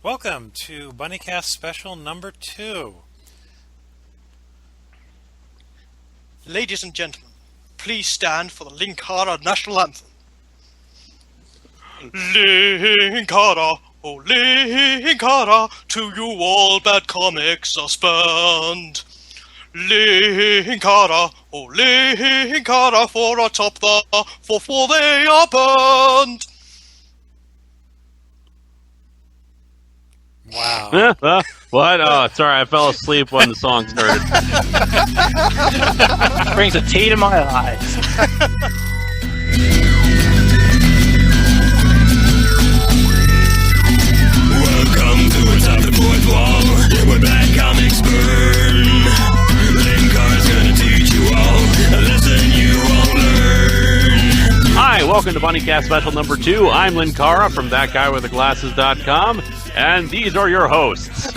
Welcome to Bunnycast Special number 2. Ladies and gentlemen, please stand for the Linkara national anthem. Linkara, oh Linkara, to you all bad comics are spurned. Linkara, oh Linkara, for atop the fourth wall they are burned. Wow. What? Oh, sorry, I fell asleep when the song started. Brings a tear to my eyes. Welcome to Atop the Fourth Wall, where bad comics burn. Linkara's gonna teach you all a lesson you won't learn. Hi, welcome to Bunnycast Special number 2. I'm Linkara from ThatGuyWithTheGlasses.com, and these are your hosts.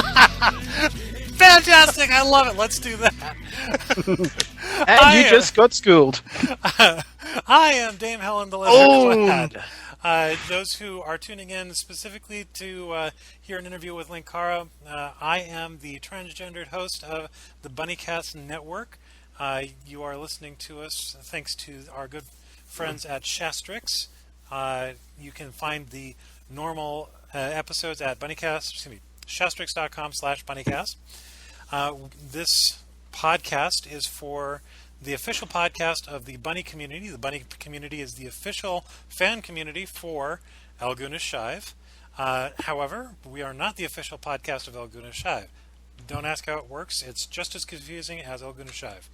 Fantastic! I love it. Let's do that. And you just got schooled. I am Dame Helen the LeatherClad. Those who are tuning in specifically to hear an interview with Linkara, I am the transgendered host of the Bunnycast Network. You are listening to us thanks to our good friends at Shastrix. You can find the normal episodes at Shastrix.com/Bunnycast. This podcast is for the official podcast of the Bunny community. The Bunny community is the official fan community for Alguna Shive. However, we are not the official podcast of Alguna Shive. Don't ask how it works. It's just as confusing as Alguna Shive.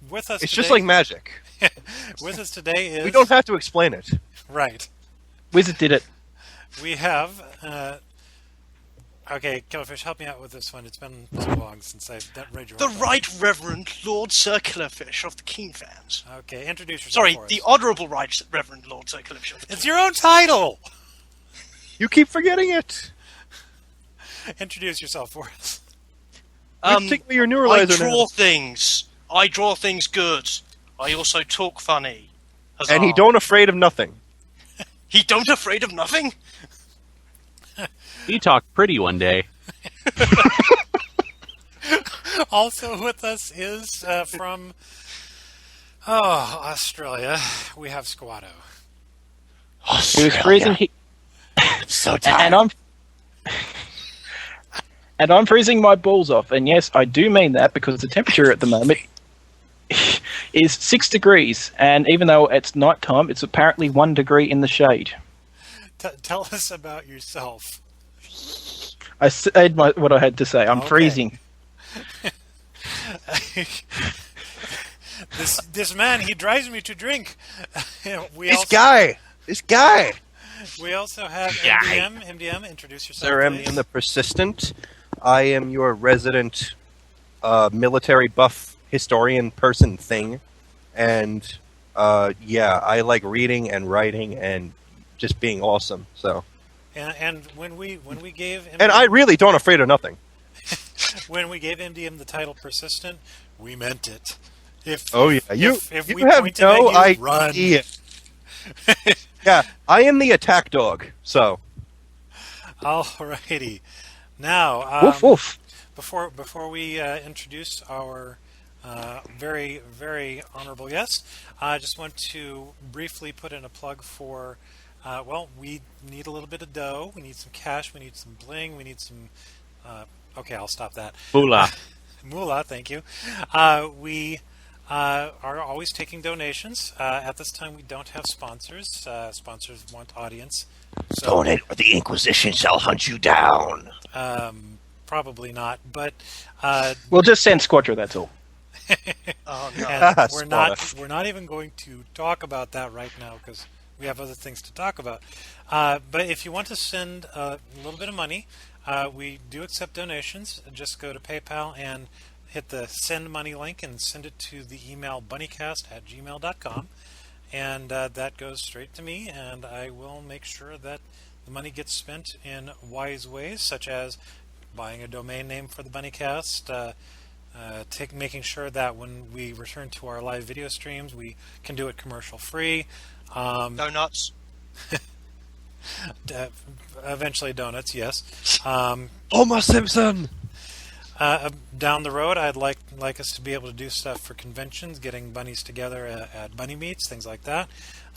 With us It's today, just like magic. with us today is... We don't have to explain it. Right. Wizard did it. We have... okay, Killerfish, help me out with this one. It's been so long since I've read your... The Right Reverend Lord Sir Killerfish of the Keenfans. Okay, introduce yourself Sorry, for us. the Honourable Right Reverend Lord Sir Killerfish of the It's your own title! You keep forgetting it. Introduce yourself for us. Take me your I neuralizer draw now. things. I draw things good. I also talk funny. Huzzah. And he don't afraid of nothing. He don't afraid of nothing? He talked pretty one day. Also with us is from Australia. We have Squato. He was freezing. So tired. And I'm freezing my balls off. And yes, I do mean that because the temperature at the moment is 6 degrees. And even though it's nighttime, it's apparently 1 degree in the shade. Tell us about yourself. I said what I had to say. I'm Okay. freezing. This man, he drives me to drink. This guy. We also have MDM. MDM, introduce yourself. Sir please. MDM The Persistent. I am your resident military buff historian person thing. And I like reading and writing and just being awesome. So. And when we gave MDM, And I really don't afraid of nothing. when we gave MDM the title Persistent, we meant it. If You we have pointed no at you, run. idea. Yeah, I am the attack dog. So. Alrighty. Now, Woof woof. before we introduce our very, very honorable guest, I just want to briefly put in a plug for, we need a little bit of dough, we need some cash, we need some bling, we need some, okay, I'll stop that. Moolah. Moolah, thank you. We are always taking donations. At this time, we don't have sponsors. Sponsors want audience. So, Donate or the Inquisition shall hunt you down. probably not, but We'll just send Squato, that's all. Oh, no. and Squato. we're not even going to talk about that right now because we have other things to talk about. But if you want to send a little bit of money, we do accept donations. Just go to PayPal and hit the send money link and send it to the email bunnycast@gmail.com. And that goes straight to me, and I will make sure that the money gets spent in wise ways, such as buying a domain name for the Bunnycast, making sure that when we return to our live video streams, we can do it commercial free. Go nuts. Eventually donuts, yes. Homer Simpson! Down the road, I'd like us to be able to do stuff for conventions, getting bunnies together at bunny meets, things like that,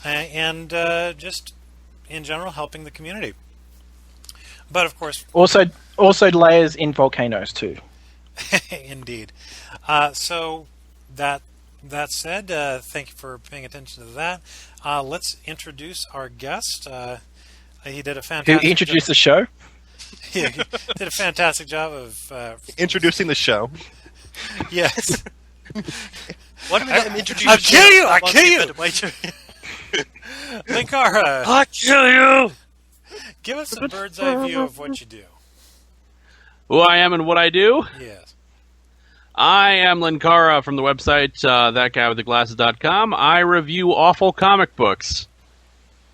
and just in general helping the community. But of course, also layers in volcanoes too. indeed. So that said, thank you for paying attention to that. Let's introduce our guest. He did a fantastic. Who introduced the show? Yeah, he did a fantastic job of Introducing the show. Yes. Why don't we let him introduce I'll the kill show? you! I'll Might kill be a you! better way to- Linkara, I kill you! give us a bird's eye view of what you do. Who I am and what I do? Yes. I am Linkara from the website thatguywiththeglasses.com. I review awful comic books.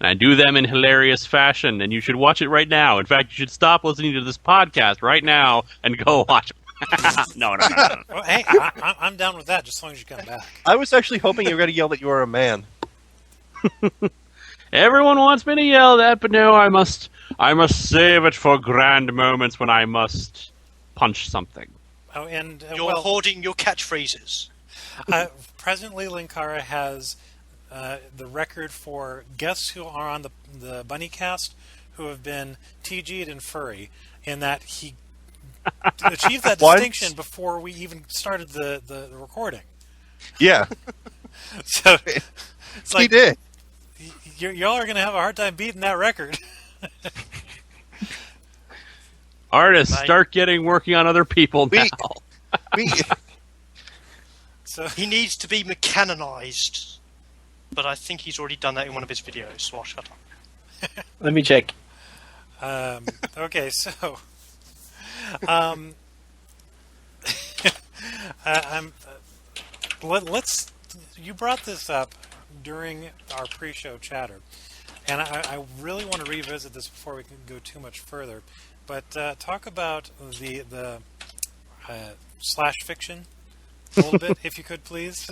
And I do them in hilarious fashion, and you should watch it right now. In fact, you should stop listening to this podcast right now and go watch it. No. Well, hey, I'm down with that, just as long as you come back. I was actually hoping you were going to yell that you were a man. Everyone wants me to yell that, but no, I must save it for grand moments when I must punch something. Oh, and You're hoarding your catchphrases. Presently, Linkara has the record for guests who are on the Bunnycast who have been TG'd and furry, in that he achieved that distinction before we even started the recording. Yeah, So it's like, he did. y'all are going to have a hard time beating that record. Artists, Right. start working on other people now. So He needs to be mechanized. But I think he's already done that in one of his videos, so I'll shut up. Let me check. okay, so let's. You brought this up during our pre-show chatter, and I really want to revisit this before we can go too much further. But talk about the slash fiction a little bit, if you could, please.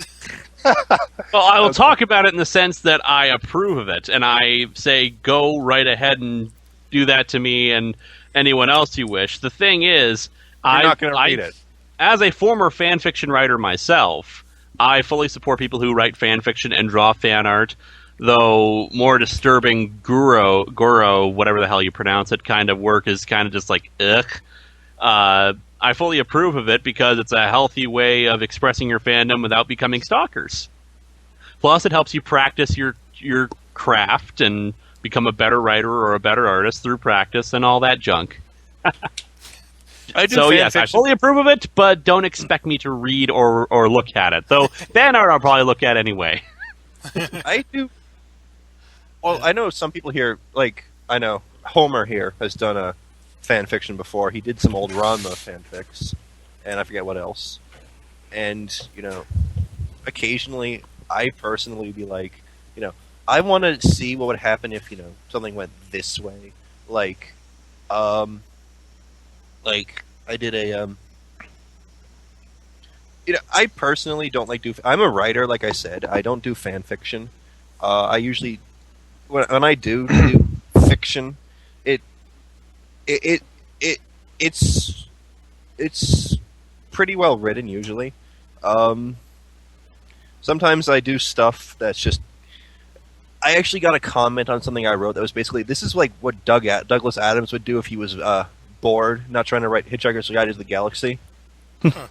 Well, I will talk about it in the sense that I approve of it, and I say go right ahead and do that to me and anyone else you wish. The thing is, You're not going to read it. As a former fan fiction writer myself, I fully support people who write fan fiction and draw fan art, though more disturbing goro, whatever the hell you pronounce it, kind of work is kind of just like, ugh. I fully approve of it because it's a healthy way of expressing your fandom without becoming stalkers. Plus, it helps you practice your craft and become a better writer or a better artist through practice and all that junk. I do So fan yes, I fiction. fully approve of it, but don't expect me to read or look at it. Though fan art I'll probably look at anyway. I do. Well, I know some people here, like, I know Homer here has done a fan fiction before. He did some old Ranma fanfics, and I forget what else. And, occasionally, I personally be like, I want to see what would happen if, something went this way. Like I did a, I personally don't like I'm a writer, like I said. I don't do fan fiction. I usually, when I do fiction, it's pretty well written usually. Sometimes I do stuff that's just. I actually got a comment on something I wrote that was basically, this is like what Douglas Adams would do if he was bored, not trying to write Hitchhiker's Guide to the Galaxy. I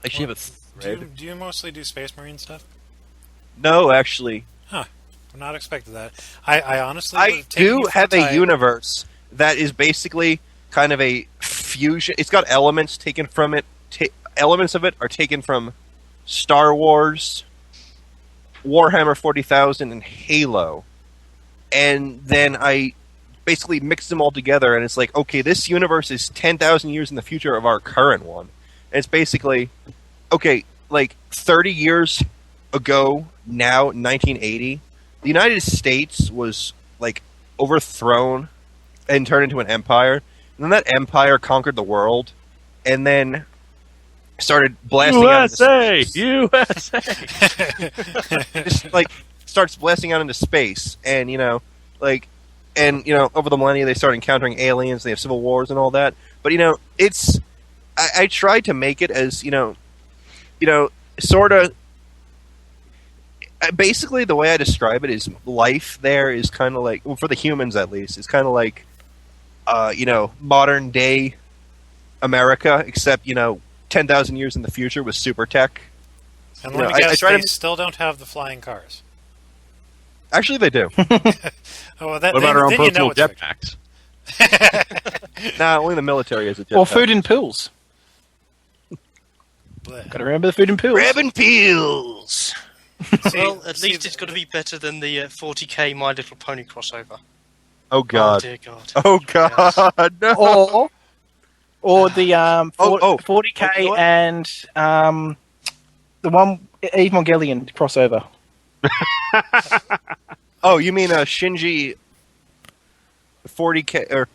actually have a thread. Do you mostly do Space Marine stuff? No, actually. I'm not expecting that. I honestly I would've taken do you for have the a type. universe that is basically kind of a fusion. It's got elements taken from it. Elements of it are taken from Star Wars, Warhammer 40,000, and Halo. And then I basically mix them all together, and it's like, okay, this universe is 10,000 years in the future of our current one. And it's basically, okay, like 30 years ago, now, 1980, the United States was, like, overthrown and turned into an empire. And then that empire conquered the world, and then started blasting out into USA! space. USA! Just, like, starts blasting out into space, and over the millennia they start encountering aliens. They have civil wars and all that. But it's I tried to make it as sort of. Basically, the way I describe it is life there is kind of like, well, for the humans at least, it's kind of like, modern day America, except 10,000 years in the future with super tech. And let me guess, they still don't have the flying cars. Actually, they do. What about our own personal jetpacks? Nah, only the military has a jetpack. Or food and pills. Gotta remember the food and pills. Grabbing pills! Well, at least it's got to be better than the 40k My Little Pony crossover. Oh God! Oh dear God! Oh God! No! Or the 40k you know and the one Evangelion crossover. Oh, you mean Shinji 40k or?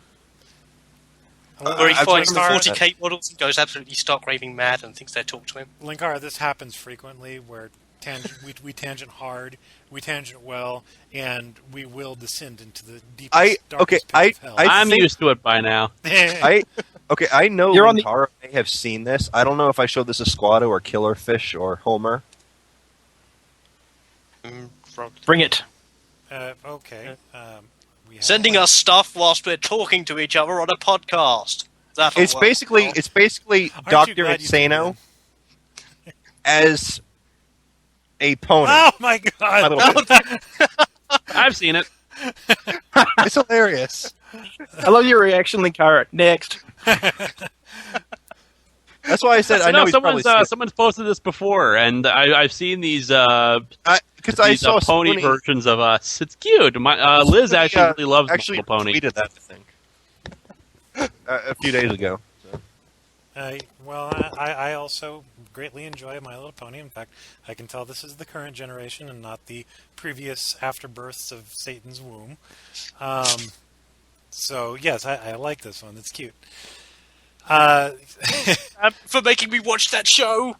Where he finds the Linkara, 40k models and goes absolutely stark raving mad and thinks they talk to him. Linkara, this happens frequently where we tangent hard, we tangent well, and we will descend into the deepest, darkest pits of hell. I'm used to it by now. I know Linkara may have seen this. I don't know if I showed this to Squato or Killerfish or Homer. Bring it. Okay. Sending us stuff whilst we're talking to each other on a podcast. It's basically Dr. Insano as a pony. Oh my God! I've seen it. It's hilarious. I love your reaction, Linkara. Next. That's why I said I know someone's posted this before, and I've seen these because I saw pony versions of us. It's cute. Liz actually really loves My Little Pony. Tweeted that, I think, a few days ago. So. I also greatly enjoy My Little Pony. In fact, I can tell this is the current generation and not the previous afterbirths of Satan's womb. So yes, I like this one. It's cute. For making me watch that show.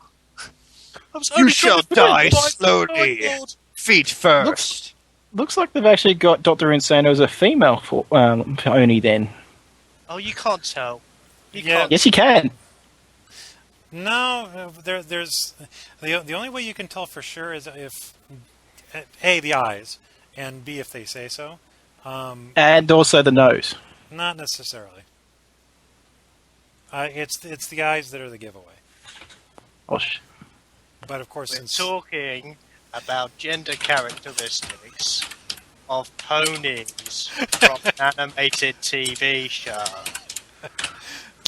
You shall die slowly, feet first. Looks like they've actually got Dr. Insano as a female pony then. Oh, you can't tell. Yes, you can. No, there's the only way you can tell for sure is if A, the eyes, and B, if they say so. And also the nose. Not necessarily. It's the eyes that are the giveaway. Oh, but of course, we're talking about gender characteristics of ponies from an animated TV show.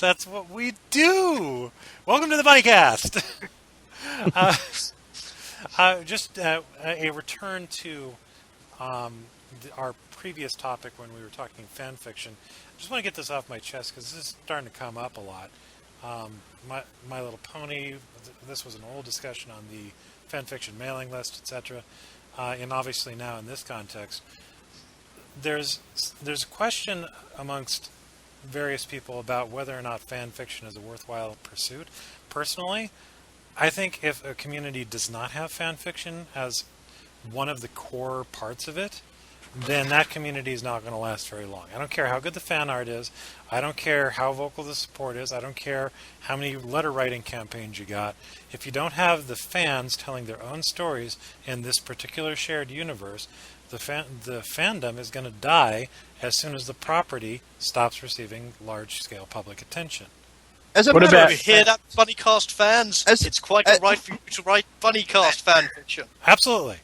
That's what we do. Welcome to the Bunnycast. Just a return to our previous topic when we were talking fan fiction. I just want to get this off my chest because this is starting to come up a lot. My Little Pony. This was an old discussion on the fan fiction mailing list, etc. And obviously now in this context, there's a question amongst various people about whether or not fan fiction is a worthwhile pursuit. Personally, I think if a community does not have fan fiction as one of the core parts of it, then that community is not going to last very long. I don't care how good the fan art is. I don't care how vocal the support is. I don't care how many letter writing campaigns you got. If you don't have the fans telling their own stories in this particular shared universe, the fandom is going to die as soon as the property stops receiving large-scale public attention. What about you hear that, Bunnycast fans? It's quite alright for you to write Bunnycast fan fiction. Absolutely.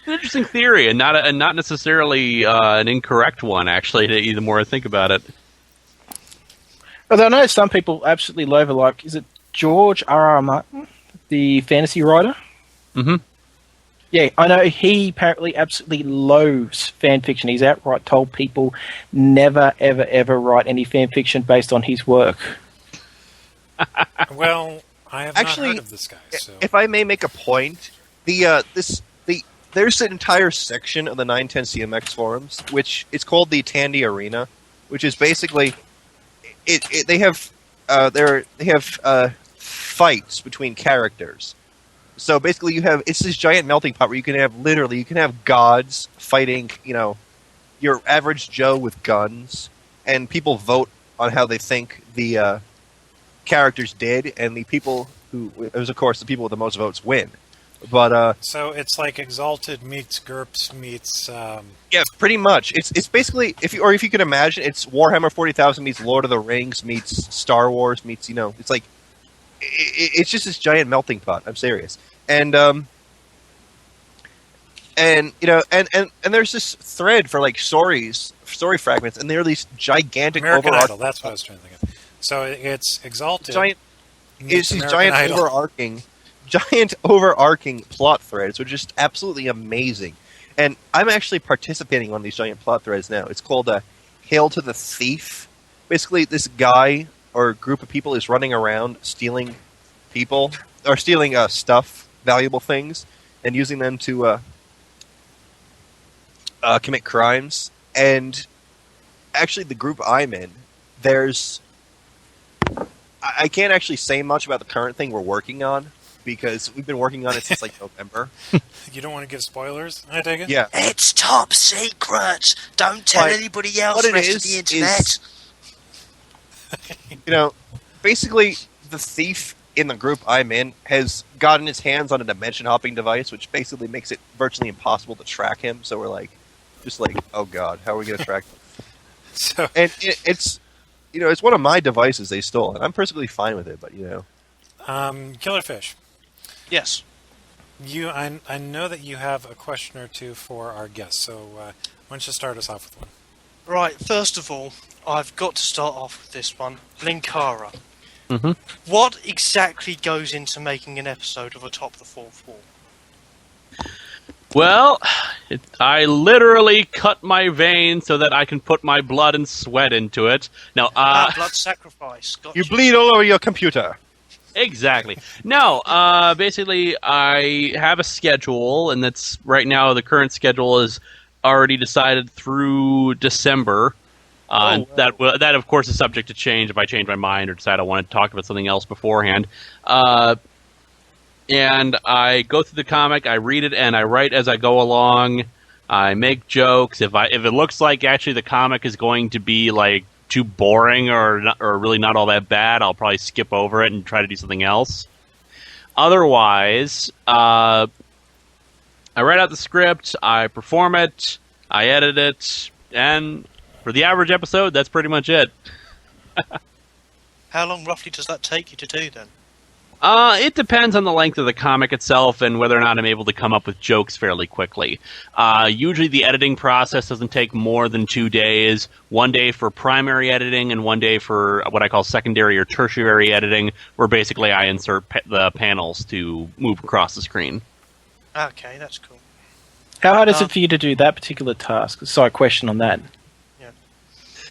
An interesting theory, and not necessarily an incorrect one. Actually, the more I think about it. But I know some people absolutely love it. Like, is it George R.R. Martin, the fantasy writer? Mm-hmm. Yeah, I know he apparently absolutely loathes fan fiction. He's outright told people never, ever, ever write any fan fiction based on his work. Well, I have not heard of this guy. So. If I may make a point, there's an entire section of the 910 CMX forums, which it's called the Tandy Arena, which is basically they have fights between characters, So basically, it's this giant melting pot where you can have gods fighting, your average Joe with guns, and people vote on how they think the characters did, and the people of course, the people with the most votes win. But so it's like Exalted meets GURPS meets. Yeah, pretty much. It's basically if you can imagine, it's Warhammer 40,000 meets Lord of the Rings meets Star Wars meets it's like it's just this giant melting pot. I'm serious, and there's this thread for like story fragments, and there are these gigantic American Idol. That's what I was trying to think of. So it's Exalted. It's these giant overarching plot threads, which are just absolutely amazing. And I'm actually participating on these giant plot threads now. It's called Hail to the Thief. Basically, this guy or group of people is running around stealing people, or stealing stuff, valuable things, and using them to commit crimes. And actually, the group I'm in, I can't actually say much about the current thing we're working on, because we've been working on it since like November. You don't want to give spoilers, I take it? Yeah. It's top secret. Don't tell anybody else. The rest of the internet. Basically, the thief in the group I'm in has gotten his hands on a dimension hopping device, which basically makes it virtually impossible to track him. So we're just like, oh god, how are we going to track him? And it's one of my devices they stole, and I'm perfectly fine with it. But Killerfish. Yes. I know that you have a question or two for our guests, so why don't you start us off with one? Right, first of all, I've got to start off with this one. Linkara. Mm-hmm. What exactly goes into making an episode of Atop the Fourth Wall? Well, I literally cut my vein so that I can put my blood and sweat into it. Now, blood sacrifice. Gotcha. You bleed all over your computer. Exactly. No, basically, I have a schedule, and that's right now. The current schedule is already decided through December. Wow. That of course is subject to change if I change my mind or decide I want to talk about something else beforehand. And I go through the comic, I read it, and I write as I go along. I make jokes. If it looks like actually the comic is going to be like too boring or really not all that bad, I'll probably skip over it and try to do something else. Otherwise, I write out the script, I perform it, I edit it, and for the average episode, that's pretty much it. How long roughly does that take you to do then? It depends on the length of the comic itself and whether or not I'm able to come up with jokes fairly quickly. Usually the editing process doesn't take more than 2 days. 1 day for primary editing and 1 day for what I call secondary or tertiary editing, where basically I insert the panels to move across the screen. Okay, that's cool. How hard is it for you to do that particular task? Sorry, question on that.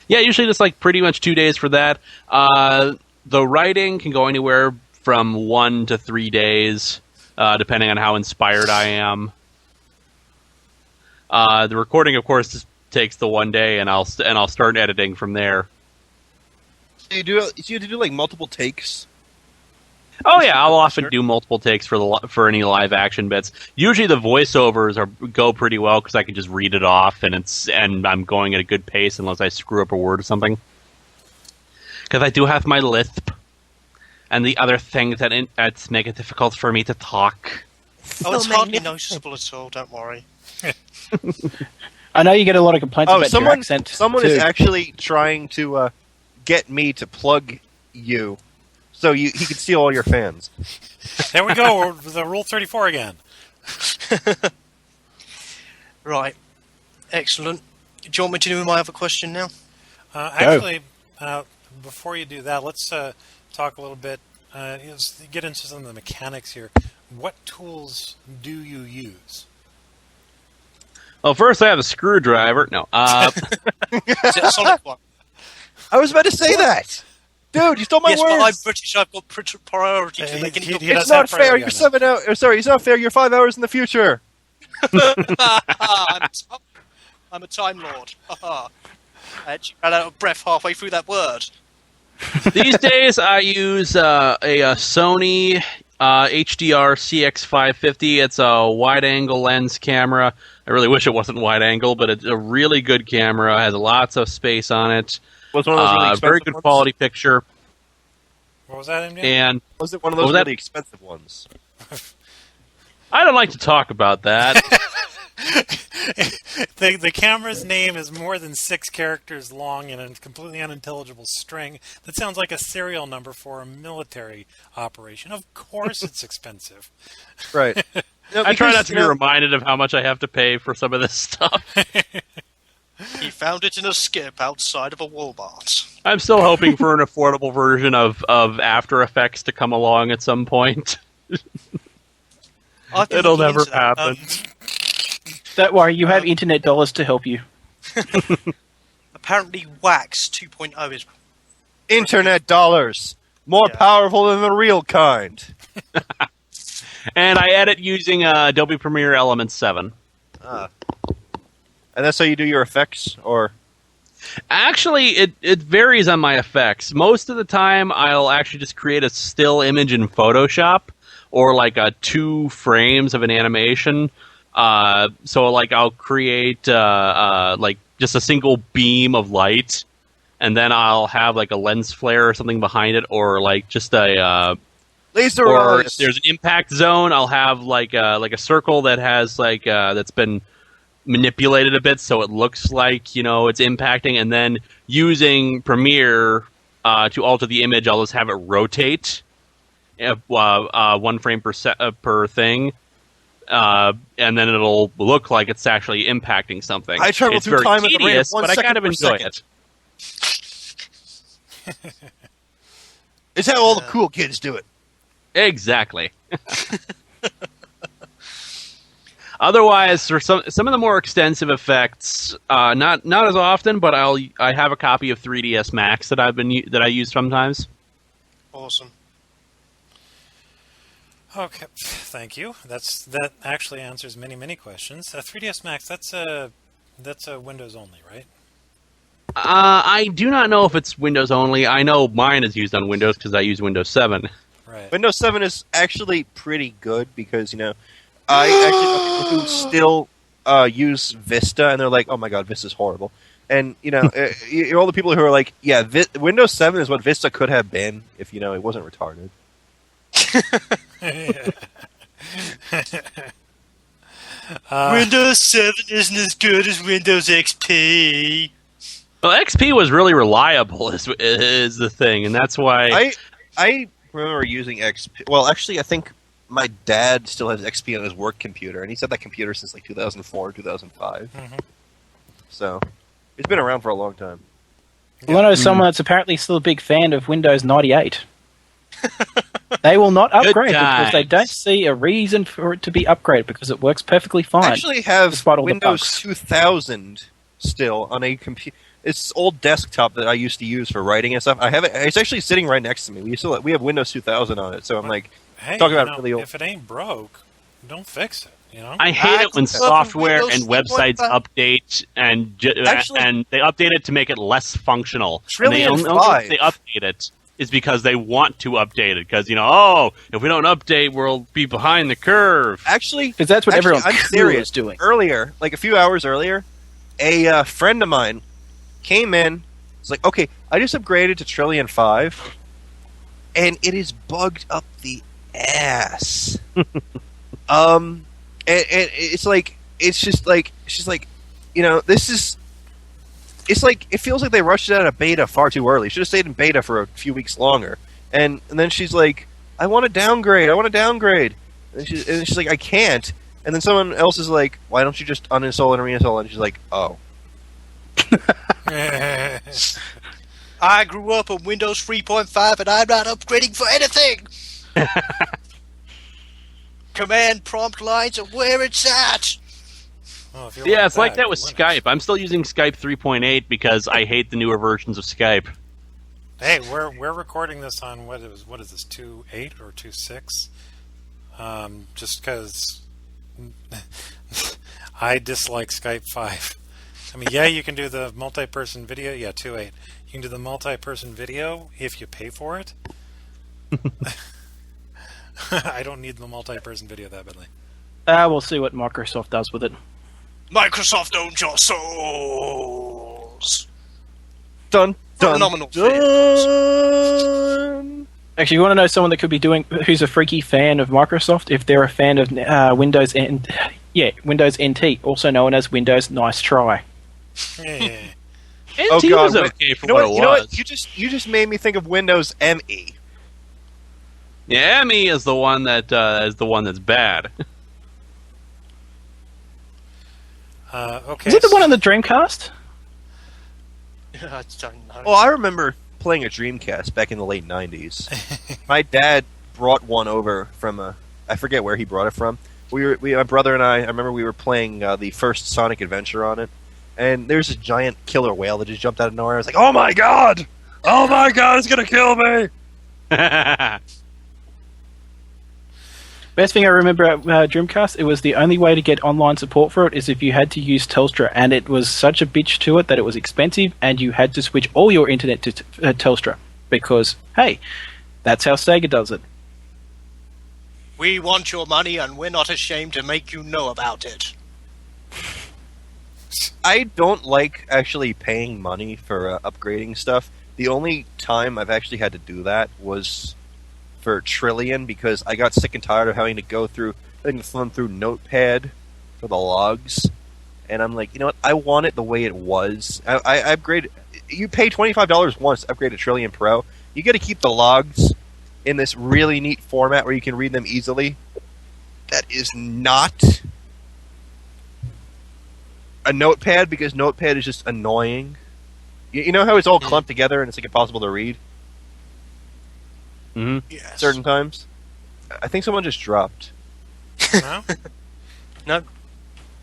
Yeah, usually just like pretty much 2 days for that. The writing can go anywhere from 1 to 3 days, depending on how inspired I am. The recording, of course, just takes the 1 day, and I'll start editing from there. So you have to do like multiple takes? Oh yeah, I'll often do multiple takes for any live action bits. Usually the voiceovers go pretty well because I can just read it off, and I'm going at a good pace unless I screw up a word or something. Because I do have my lisp. And the other thing that make it difficult for me to talk. Oh, it's hardly noticeable at all, don't worry. I know you get a lot of complaints about your accent. Someone is actually trying to get me to plug you so he can steal all your fans. There we go, the Rule 34 again. Right. Excellent. Do you want me to do my other question now? Actually, before you do that, let's talk a little bit, get into some of the mechanics here. What tools do you use? Well, first I have a screwdriver. No. Is it a solid one? I was about to say that! Dude, you stole my yes, words! But I'm British, I've got priority for making it. It's not fair, you're 7 hours... Sorry, it's not fair, you're 5 hours in the future! I'm a Time Lord. I actually ran out of breath halfway through that word. These days I use a Sony HDR CX550. It's a wide-angle lens camera. I really wish it wasn't wide-angle, but it's a really good camera. It has lots of space on it. Was one of those really expensive very good ones? quality picture. What was that, MDM? And Was it one of those really expensive ones? I don't like to talk about that. The camera's name is more than 6 characters long in a completely unintelligible string that sounds like a serial number for a military operation. Of course it's expensive. Right. I try not to be reminded of how much I have to pay for some of this stuff. He found it in a skip outside of a Walmart. I'm still hoping for an affordable version of After Effects to come along at some point. I've been It'll looking never into that. happen. Don't worry, you have internet dollars to help you. Apparently, Wax 2.0 is... Internet dollars. More Yeah. powerful than the real kind. And I edit using Adobe Premiere Elements 7. And that's how you do your effects? Or Actually, it varies on my effects. Most of the time, I'll actually just create a still image in Photoshop, or like 2 frames of an animation. So like I'll create like just a single beam of light, and then I'll have like a lens flare or something behind it, or like just a laser or eyes. if there's an impact zone, I'll have like a circle that has like that's been manipulated a bit so it looks like, you know, it's impacting, and then using Premiere to alter the image, I'll just have it rotate 1 frame per thing. And then it'll look like it's actually impacting something. I travel it's through very time at the rate of tedious, 1 but I second kind of per enjoy second. it. It's how all the cool kids do it. Exactly. Otherwise, for some of the more extensive effects, not as often, but I have a copy of 3ds Max that I use sometimes. Awesome. Okay, thank you. That actually answers many questions. 3ds Max, that's a Windows only, right? I do not know if it's Windows only. I know mine is used on Windows because I use Windows 7. Right. Windows 7 is actually pretty good because, you know, I actually know people who still use Vista, and they're like, oh my god, Vista's horrible. And, you know, all the people who are like, yeah, Windows 7 is what Vista could have been if, you know, it wasn't retarded. Windows 7 isn't as good as Windows XP. Well, XP was really reliable, is the thing, and that's why. I remember using XP. Well, actually, I think my dad still has XP on his work computer, and he's had that computer since like 2004, 2005. Mm-hmm. So it's been around for a long time. Well, I know someone that's apparently still a big fan of Windows 98. They will not upgrade because they don't see a reason for it to be upgraded because it works perfectly fine. I actually have despite all the Windows bugs. 2000 still on a computer. It's old desktop that I used to use for writing and stuff. I have it. It's actually sitting right next to me. We have Windows 2000 on it, so I'm like, Hey, talking about you know, really old. if it ain't broke, don't fix it. You know. I hate it when Actually, software Windows and websites 3.5. update and Actually- and they update it to make it less functional. Trillion and the only five. reason they update it is because they want to update it. Because, you know, oh, if we don't update, we'll be behind the curve. Actually, Because that's what everyone I'm cool serious. is doing. Earlier, like a few hours earlier, a friend of mine came in. It's like, okay, I just upgraded to Trillion 5, and it is bugged up the ass. And it's like, it's just like, she's like, you know, this is. It's like, it feels like they rushed it out of beta far too early. Should have stayed in beta for a few weeks longer. And then she's like, I want to downgrade. And she's like, I can't. And then someone else is like, why don't you just uninstall and reinstall? And she's like, oh. I grew up on Windows 3.5 and I'm not upgrading for anything! Command prompt lines are where it's at! Well, if you're Yeah, it's like that with with Linux. Skype. I'm still using Skype 3.8 because I hate the newer versions of Skype. Hey, we're recording this on what is this 2.8 or 2.6? Just because I dislike Skype 5. I mean, yeah, you can do the multi-person video. Yeah, 2.8. You can do the multi-person video if you pay for it. I don't need the multi-person video that badly. We'll see what Microsoft does with it. Microsoft owns your souls. Done. Done. Phenomenal. Done. Actually, you want to know someone that could be who's a freaky fan of Microsoft? If they're a fan of Windows NT, also known as Windows Nice Try. Yeah. Oh NT God! was wait, okay for you know what what? it You know was. what? You just made me think of Windows ME. Yeah, ME is the one that's bad. Okay. Is it the one on the Dreamcast? I don't know. Well, I remember playing a Dreamcast back in the late '90s. My dad brought one over from I forget where he brought it from. My brother and I remember we were playing the first Sonic Adventure on it, and there's a giant killer whale that just jumped out of nowhere. I was like, "Oh my god! Oh my god! It's gonna kill me!" Best thing I remember at Dreamcast, it was the only way to get online support for it is if you had to use Telstra, and it was such a bitch to it that it was expensive, and you had to switch all your internet to Telstra, because, hey, that's how Sega does it. We want your money, and we're not ashamed to make you know about it. I don't like actually paying money for upgrading stuff. The only time I've actually had to do that was for Trillion, because I got sick and tired of having to thumb through Notepad for the logs, and I'm like, you know what? I want it the way it was. I upgrade. You pay $25 once to upgrade to Trillion Pro. You got to keep the logs in this really neat format where you can read them easily. That is not a Notepad, because Notepad is just annoying. You know how it's all clumped together and it's like impossible to read? Mm-hmm. Yes. Certain times. I think someone just dropped. No? No.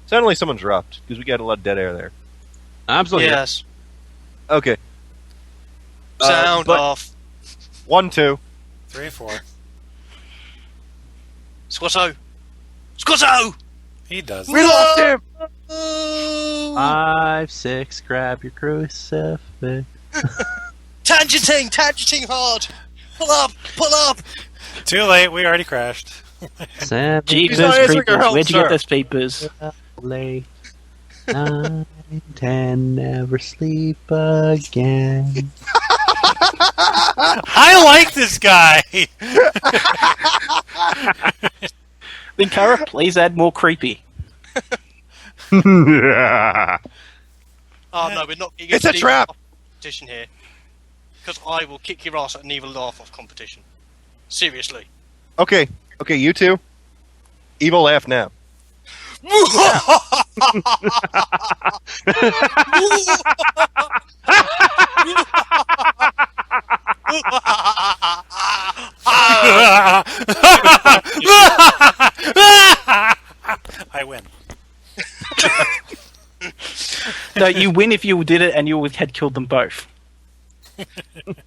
Sounded like someone dropped, because we got a lot of dead air there. Absolutely. Yes. Okay. Sound but- off. 1, 2. 3, 4. Squato. Squato! He does. We lost him! 5, 6, grab your crucifix. Tangenting hard! Pull up! Too late. We already crashed. 7, Jeepers not answering creepers, our help, where'd you sir. get those papers? 8, 9, 10, never sleep again. I like this guy. Linkara, please add more creepy. Oh no, we're not. It's a trap! Competition here, because I will kick your ass at an evil laugh off competition. Seriously. Okay, you two. Evil laugh now. I win. No, you win if you did it and you had killed them both.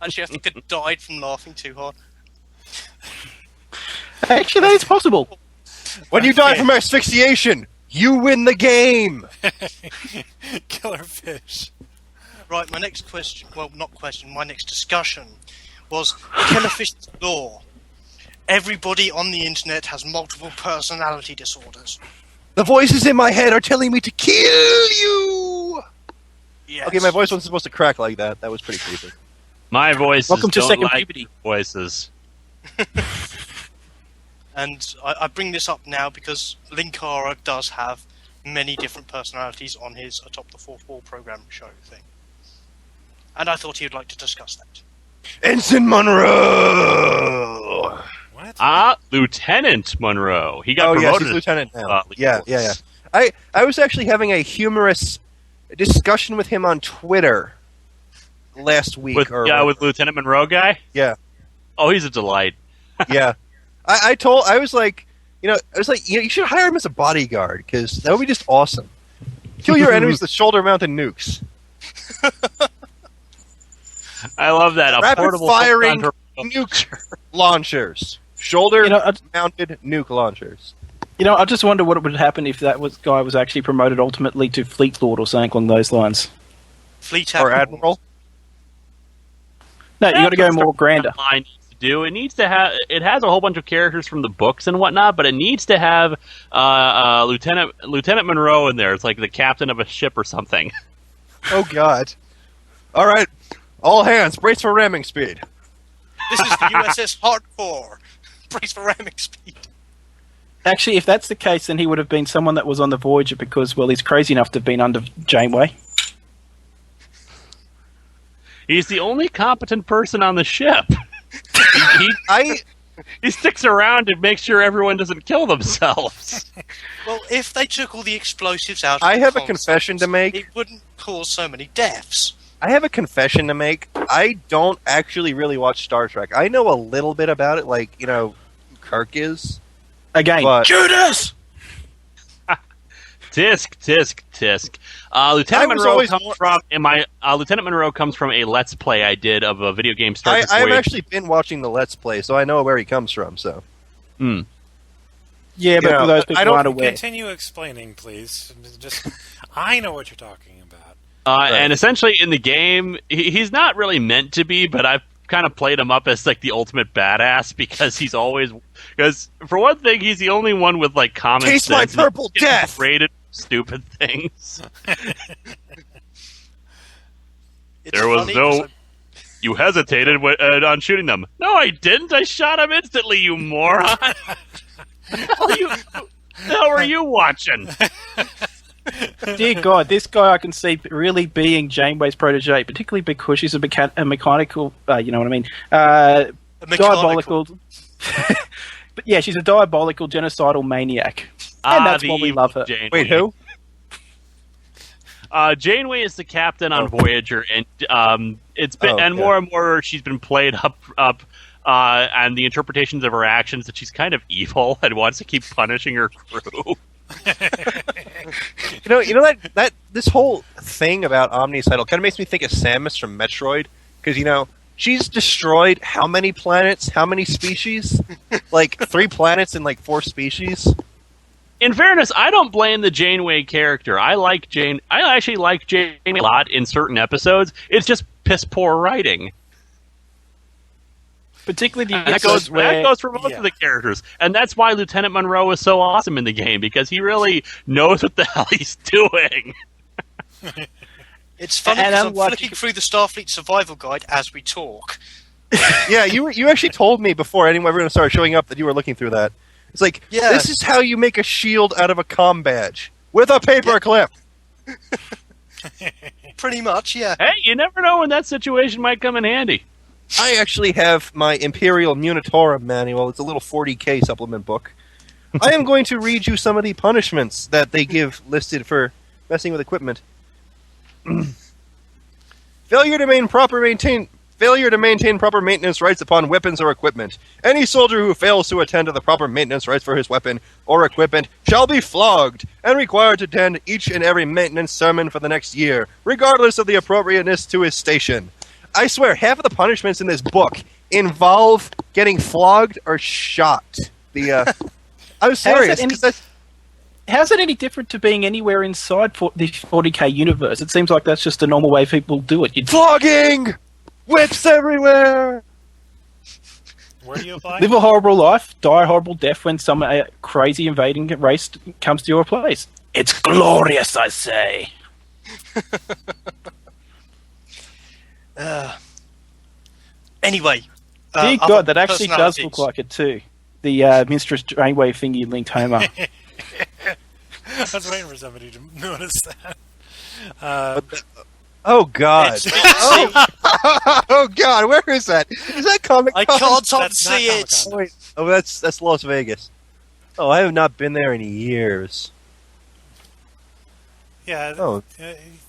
Actually, I think I died from laughing too hard. Actually, that is possible. When you die from asphyxiation, you win the game! Killerfish. Right, my next question, well, not question, my next discussion was Killerfish's law. Everybody on the internet has multiple personality disorders. The voices in my head are telling me to kill you! Yes. Okay, my voice wasn't supposed to crack like that. That was pretty creepy. My voices Welcome to don't second like puberty. voices. And I bring this up now because Linkara does have many different personalities on his Atop the Fourth Wall program show thing. And I thought he would like to discuss that. Ensign Monroe! What? Lieutenant Monroe. He got Oh, yes, promoted. he's lieutenant now. Legal Yeah. force. I was actually having a humorous discussion with him on Twitter last week. With Lieutenant Monroe guy? Yeah. Oh, he's a delight. Yeah. I was like, you should hire him as a bodyguard, because that would be just awesome. Kill your enemies with shoulder-mounted nukes. I love that. A portable Rapid-firing full-time nuke launchers. Shoulder-mounted nuke launchers. I just wonder what would happen if guy was actually promoted ultimately to Fleet Lord or something along those lines. Fleet Or Admiral. Admiral. No, you got to go more grander. I need to do. It needs to have. It has a whole bunch of characters from the books and whatnot, but it needs to have Lieutenant Monroe in there. It's like the captain of a ship or something. Oh God! All right, all hands, brace for ramming speed. This is the USS Hardcore. Brace for ramming speed. Actually, if that's the case, then he would have been someone that was on the Voyager because, well, he's crazy enough to have been under Janeway. He's the only competent person on the ship. He sticks around to make sure everyone doesn't kill themselves. Well, if they took all the explosives out, I of have the a confession to make. It wouldn't cause so many deaths. I have a confession to make. I don't actually really watch Star Trek. I know a little bit about it, like, you know, Kirk is. Again, But- Judas! Tisk. Lieutenant was Monroe always comes more- from Lieutenant Monroe comes from a Let's Play I did of a video game Star Trek I've Voyager. actually been watching the Let's Play, so I know where he comes from. So Yeah, but You know, for those I people who don't aren't aware. Continue explaining, please. Just, I know what you're talking about. And essentially in the game, he's not really meant to be, but I've kind of played him up as like the ultimate badass because for one thing, he's the only one with like common Taste sense. my purple He gets death! Rated stupid things. It's There was funny no- 'cause You hesitated on shooting them. No, I didn't. I shot him instantly, you moron. The hell were you watching? Dear God, this guy I can see really being Janeway's protege, particularly because she's a mechanical, you know what I mean, a mechanical- diabolical. But yeah, she's a diabolical, genocidal maniac. And that's the why we evil love her. Janeway. wait, who? Janeway is the captain on Voyager, and it's been Okay. more and more she's been played up, and the interpretations of her actions that she's kind of evil and wants to keep punishing her crew. You know that this whole thing about Omnicidal kind of makes me think of Samus from Metroid, because you know she's destroyed how many planets, how many species, like 3 planets and like 4 species. In fairness, I don't blame the Janeway character. I actually like Jane a lot in certain episodes. It's just piss poor writing. Particularly the That episodes where... goes for most of the characters. And that's why Lieutenant Monroe is so awesome in the game, because he really knows what the hell he's doing. It's funny And because I'm I'm watching- flicking through the Starfleet Survival Guide as we talk. Yeah, you actually told me before everyone started showing up that you were looking through that. It's like, Yeah. this is how you make a shield out of a comm badge with a paper clip. Pretty much, yeah. Hey, you never know when that situation might come in handy. I actually have my Imperial Munitorum manual. It's a little 40K supplement book. I am going to read you some of the punishments that they give listed for messing with equipment. Failure to maintain proper maintenance rights upon weapons or equipment. Any soldier who fails to attend to the proper maintenance rights for his weapon or equipment shall be flogged and required to attend each and every maintenance sermon for the next year, regardless of the appropriateness to his station. I swear, half of the punishments in this book involve getting flogged or shot. I'm serious. 'Cause that's- How's it any different to being anywhere inside the 40k universe? It seems like that's just a normal way people do it. You'd flogging! Whips everywhere! Where do you apply? live a horrible life, die a horrible death when some crazy invading race comes to your place. It's glorious, I say. Anyway. Dear other God, that actually does look personalities. like it too. The Mistress Janeway thing you linked Homer. I was waiting for somebody to notice that. Oh God! It's- Oh God! Where is that? Is that Comic Con? I can't That's not unsee it. Comic-Con. Oh, wait. Oh, that's Las Vegas. Oh, I have not been there in years. Yeah, Oh.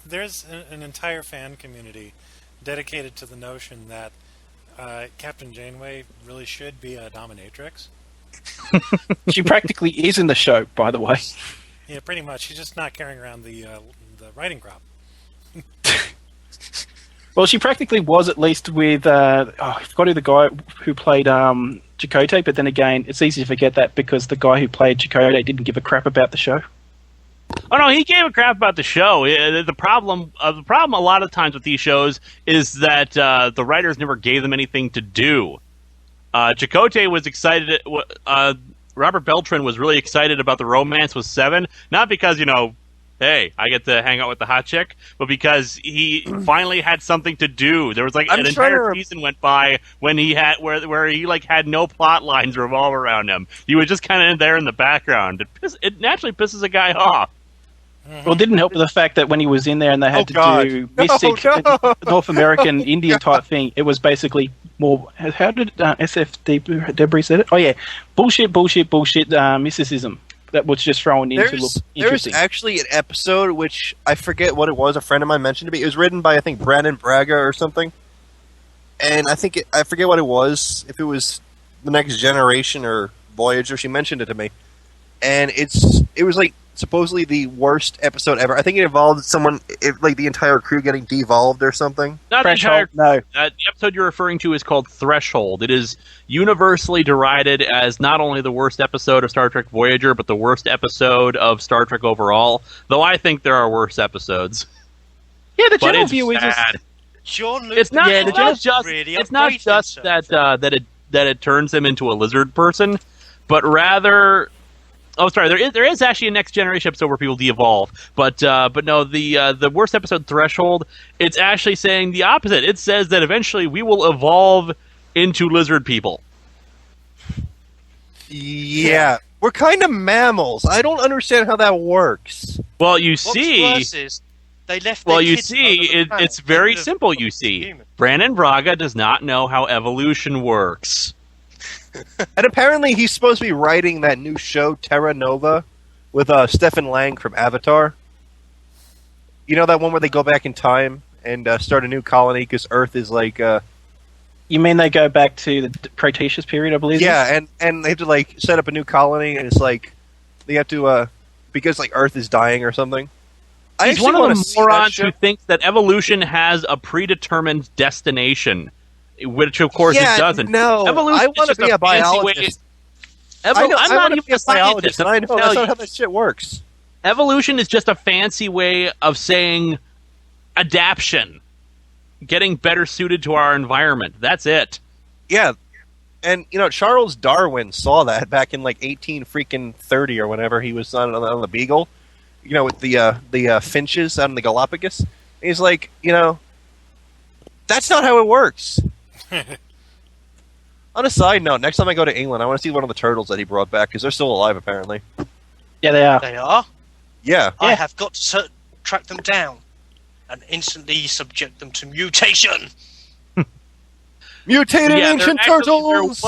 there's an entire fan community dedicated to the notion that Captain Janeway really should be a dominatrix. She practically is in the show, by the way. Yeah, pretty much. She's just not carrying around the writing crop. Well, she practically was, at least with I forgot who the guy who played Chakotay, but then again, it's easy to forget that because the guy who played Chakotay didn't give a crap about the show. Oh no, he gave a crap about the show. The problem a lot of times with these shows is that the writers never gave them anything to do. Chakotay was excited. Robert Beltran was really excited about the romance with Seven, not because, hey, I get to hang out with the hot chick, but because he finally had something to do. There was an entire season went by when he had where he had no plot lines revolve around him. He was just kind of there in the background. It naturally pisses a guy off. Well, it didn't help with the fact that when he was in there and they had to do Mystic North American Indian type thing, it was basically more. How did SF Debris said it? Oh yeah, bullshit, mysticism. That was just thrown in to look interesting. There's actually an episode which I forget what it was. A friend of mine mentioned to me. It was written by I think Brandon Braga or something, and I forget what it was. If it was The Next Generation or Voyager, she mentioned it to me, and it was supposedly the worst episode ever. I think it involved the entire crew getting devolved or something. Not Threshold, no. The episode you're referring to is called Threshold. It is universally derided as not only the worst episode of Star Trek Voyager, but the worst episode of Star Trek overall. Though I think there are worse episodes. Yeah, the general view is it's not just that it turns him into a lizard person, but rather. Oh, sorry. There is actually a Next Generation episode where people de-evolve, but no, the worst episode, Threshold, it's actually saying the opposite. It says that eventually we will evolve into lizard people. Yeah, we're kind of mammals. I don't understand how that works. Well, you What's see, worse is they left their kids on the planet. It's very simple. You see, Brandon Braga does not know how evolution works. And apparently he's supposed to be writing that new show, Terra Nova, with Stephen Lang from Avatar. You know that one where they go back in time and start a new colony because Earth is You mean they go back to the Cretaceous period, I believe? Yeah, and they have to set up a new colony, and it's they have to because Earth is dying or something. He's one of the morons who thinks that evolution has a predetermined destination. Which, of course, it doesn't. No, evolution I want to be a biologist. I'm not even a biologist, and I know that's not how that shit works. Evolution is just a fancy way of saying adaptation, getting better suited to our environment. That's it. Yeah, and Charles Darwin saw that back in 1830 or whenever he was on the Beagle. With the finches out in the Galapagos. And he's that's not how it works. On a side note, next time I go to England, I want to see one of the turtles that he brought back, because they're still alive, apparently. Yeah, they are. They are? Yeah. I have got to track them down and instantly subject them to mutation. Mutated ancient turtles!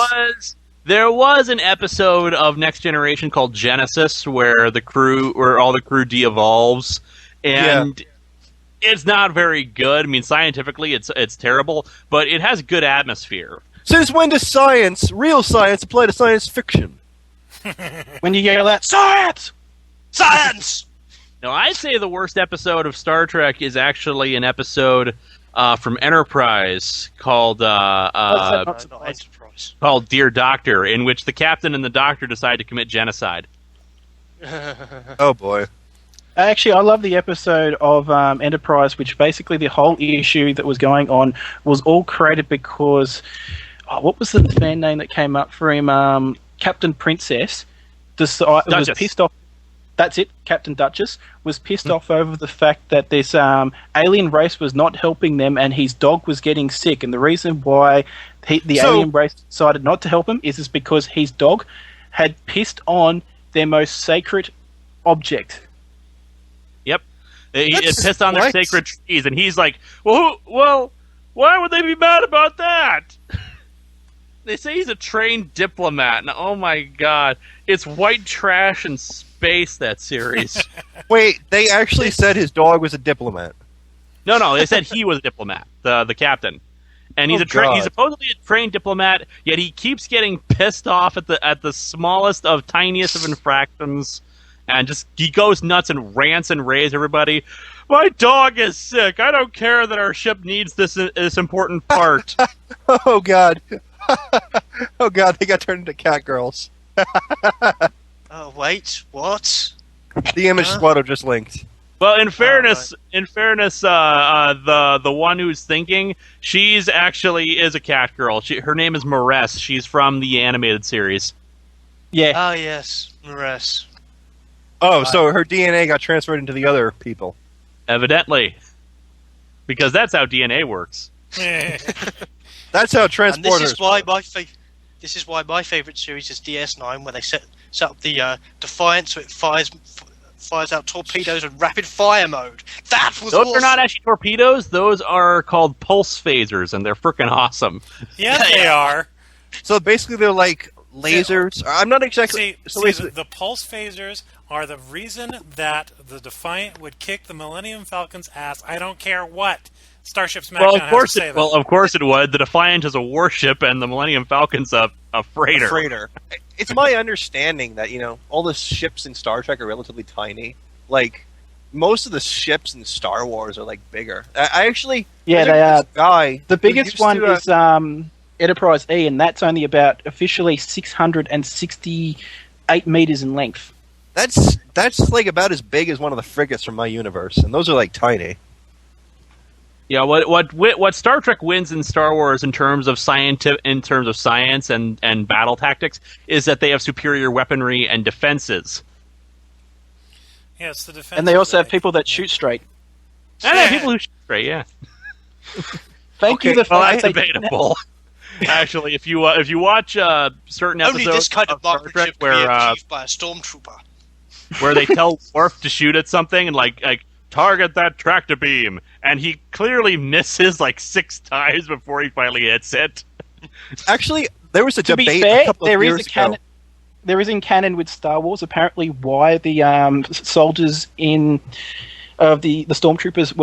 There was an episode of Next Generation called Genesis where all the crew de-evolves, and it's not very good. I mean, scientifically, it's terrible, but it has good atmosphere. Since when does real science, apply to science fiction? When you yell at science! Science! No, I'd say the worst episode of Star Trek is actually an episode from Enterprise called called Dear Doctor, in which the captain and the doctor decide to commit genocide. Oh boy. Actually, I love the episode of Enterprise, which basically the whole issue that was going on was all created because... what was the fan name that came up for him? Captain Princess was pissed off. That's it. Captain Duchess was pissed off over the fact that this alien race was not helping them and his dog was getting sick. And the reason why the alien race decided not to help him is because his dog had pissed on their most sacred object. Yep. It pissed on their sacred trees, and he's like, well, why would they be mad about that? They say he's a trained diplomat, and oh my god, it's white trash and space, that series. Wait, they actually said his dog was a diplomat. No, they said he was a diplomat, the captain. And he's he's supposedly a trained diplomat, yet he keeps getting pissed off at the smallest of tiniest of infractions, and he goes nuts and rants and raves everybody. My dog is sick. I don't care that our ship needs this important part. Oh god. Oh god, they got turned into cat girls. Oh wait, what? The image Squato just linked. Well, in fairness, the one who's thinking, she's actually is a cat girl. Her name is Maress. She's from the animated series. Yeah. Ah, yes, Maress. Oh, so her DNA got transferred into the other people. Evidently. Because that's how DNA works. That's how transporters. And this is why my favorite series is DS9, where they set up the Defiant, so it fires out torpedoes in rapid fire mode. That was Those awesome. are not actually torpedoes. Those are called pulse phasers, and they're freaking awesome. Yeah, they are. So basically, they're like lasers. I'm not exactly. The pulse phasers are the reason that the Defiant would kick the Millennium Falcon's ass. I don't care what Starship Smackdown Well, of course has to say it. Well, of course it would. The Defiant is a warship, and the Millennium Falcon's a freighter. A freighter. It's my understanding that all the ships in Star Trek are relatively tiny. Like most of the ships in Star Wars are like bigger. I actually Yeah, they are. Guy, The biggest one is Enterprise E, and that's only about officially 668 meters in length. That's like about as big as one of the frigates from my universe, and those are like tiny. Yeah, what Star Trek wins in Star Wars in terms of science and battle tactics is that they have superior weaponry and defenses. Yeah, it's the defense. And they also have people that shoot straight. And they have people who shoot straight, yeah. Thank you. Well, fact that's that they- debatable. Actually, if you watch certain Only episodes this kind of Star Trek marksmanship can be where achieved by a stormtrooper. where they tell Worf to shoot at something and like target that tractor beam, and he clearly misses like 6 times before he finally hits it. Actually, there was a To be debate fair, a couple of years ago. There is in canon with Star Wars apparently why the soldiers in the stormtroopers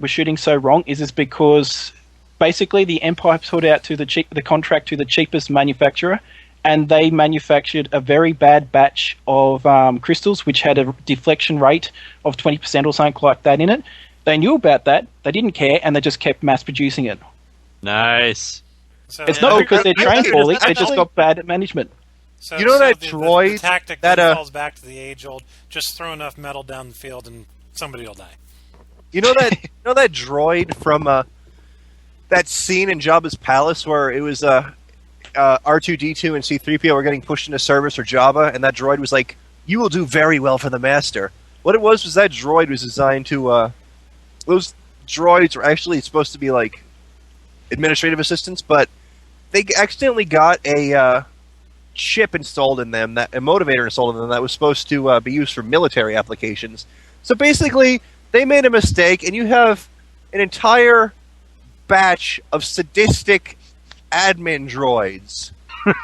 were shooting so wrong is because basically the Empire put out to the contract to the cheapest manufacturer, and they manufactured a very bad batch of crystals which had a deflection rate of 20% or something like that in it. They knew about that, they didn't care, and they just kept mass producing it. Nice. So, It's not because they're trained poorly, they just actually- got bad management. So, You know that the droid tactic that, that falls back to the age-old, just throw enough metal down the field and somebody will die. You know that droid from that scene in Jabba's palace where it was R2-D2 and C-3PO were getting pushed into service for Jabba, and that droid was like, "You will do very well for the Master." What it was that droid was designed to. Those droids were actually supposed to be like administrative assistants, but they accidentally got a chip installed in them, a motivator installed in them that was supposed to be used for military applications. So basically, they made a mistake, and you have an entire batch of sadistic admin droids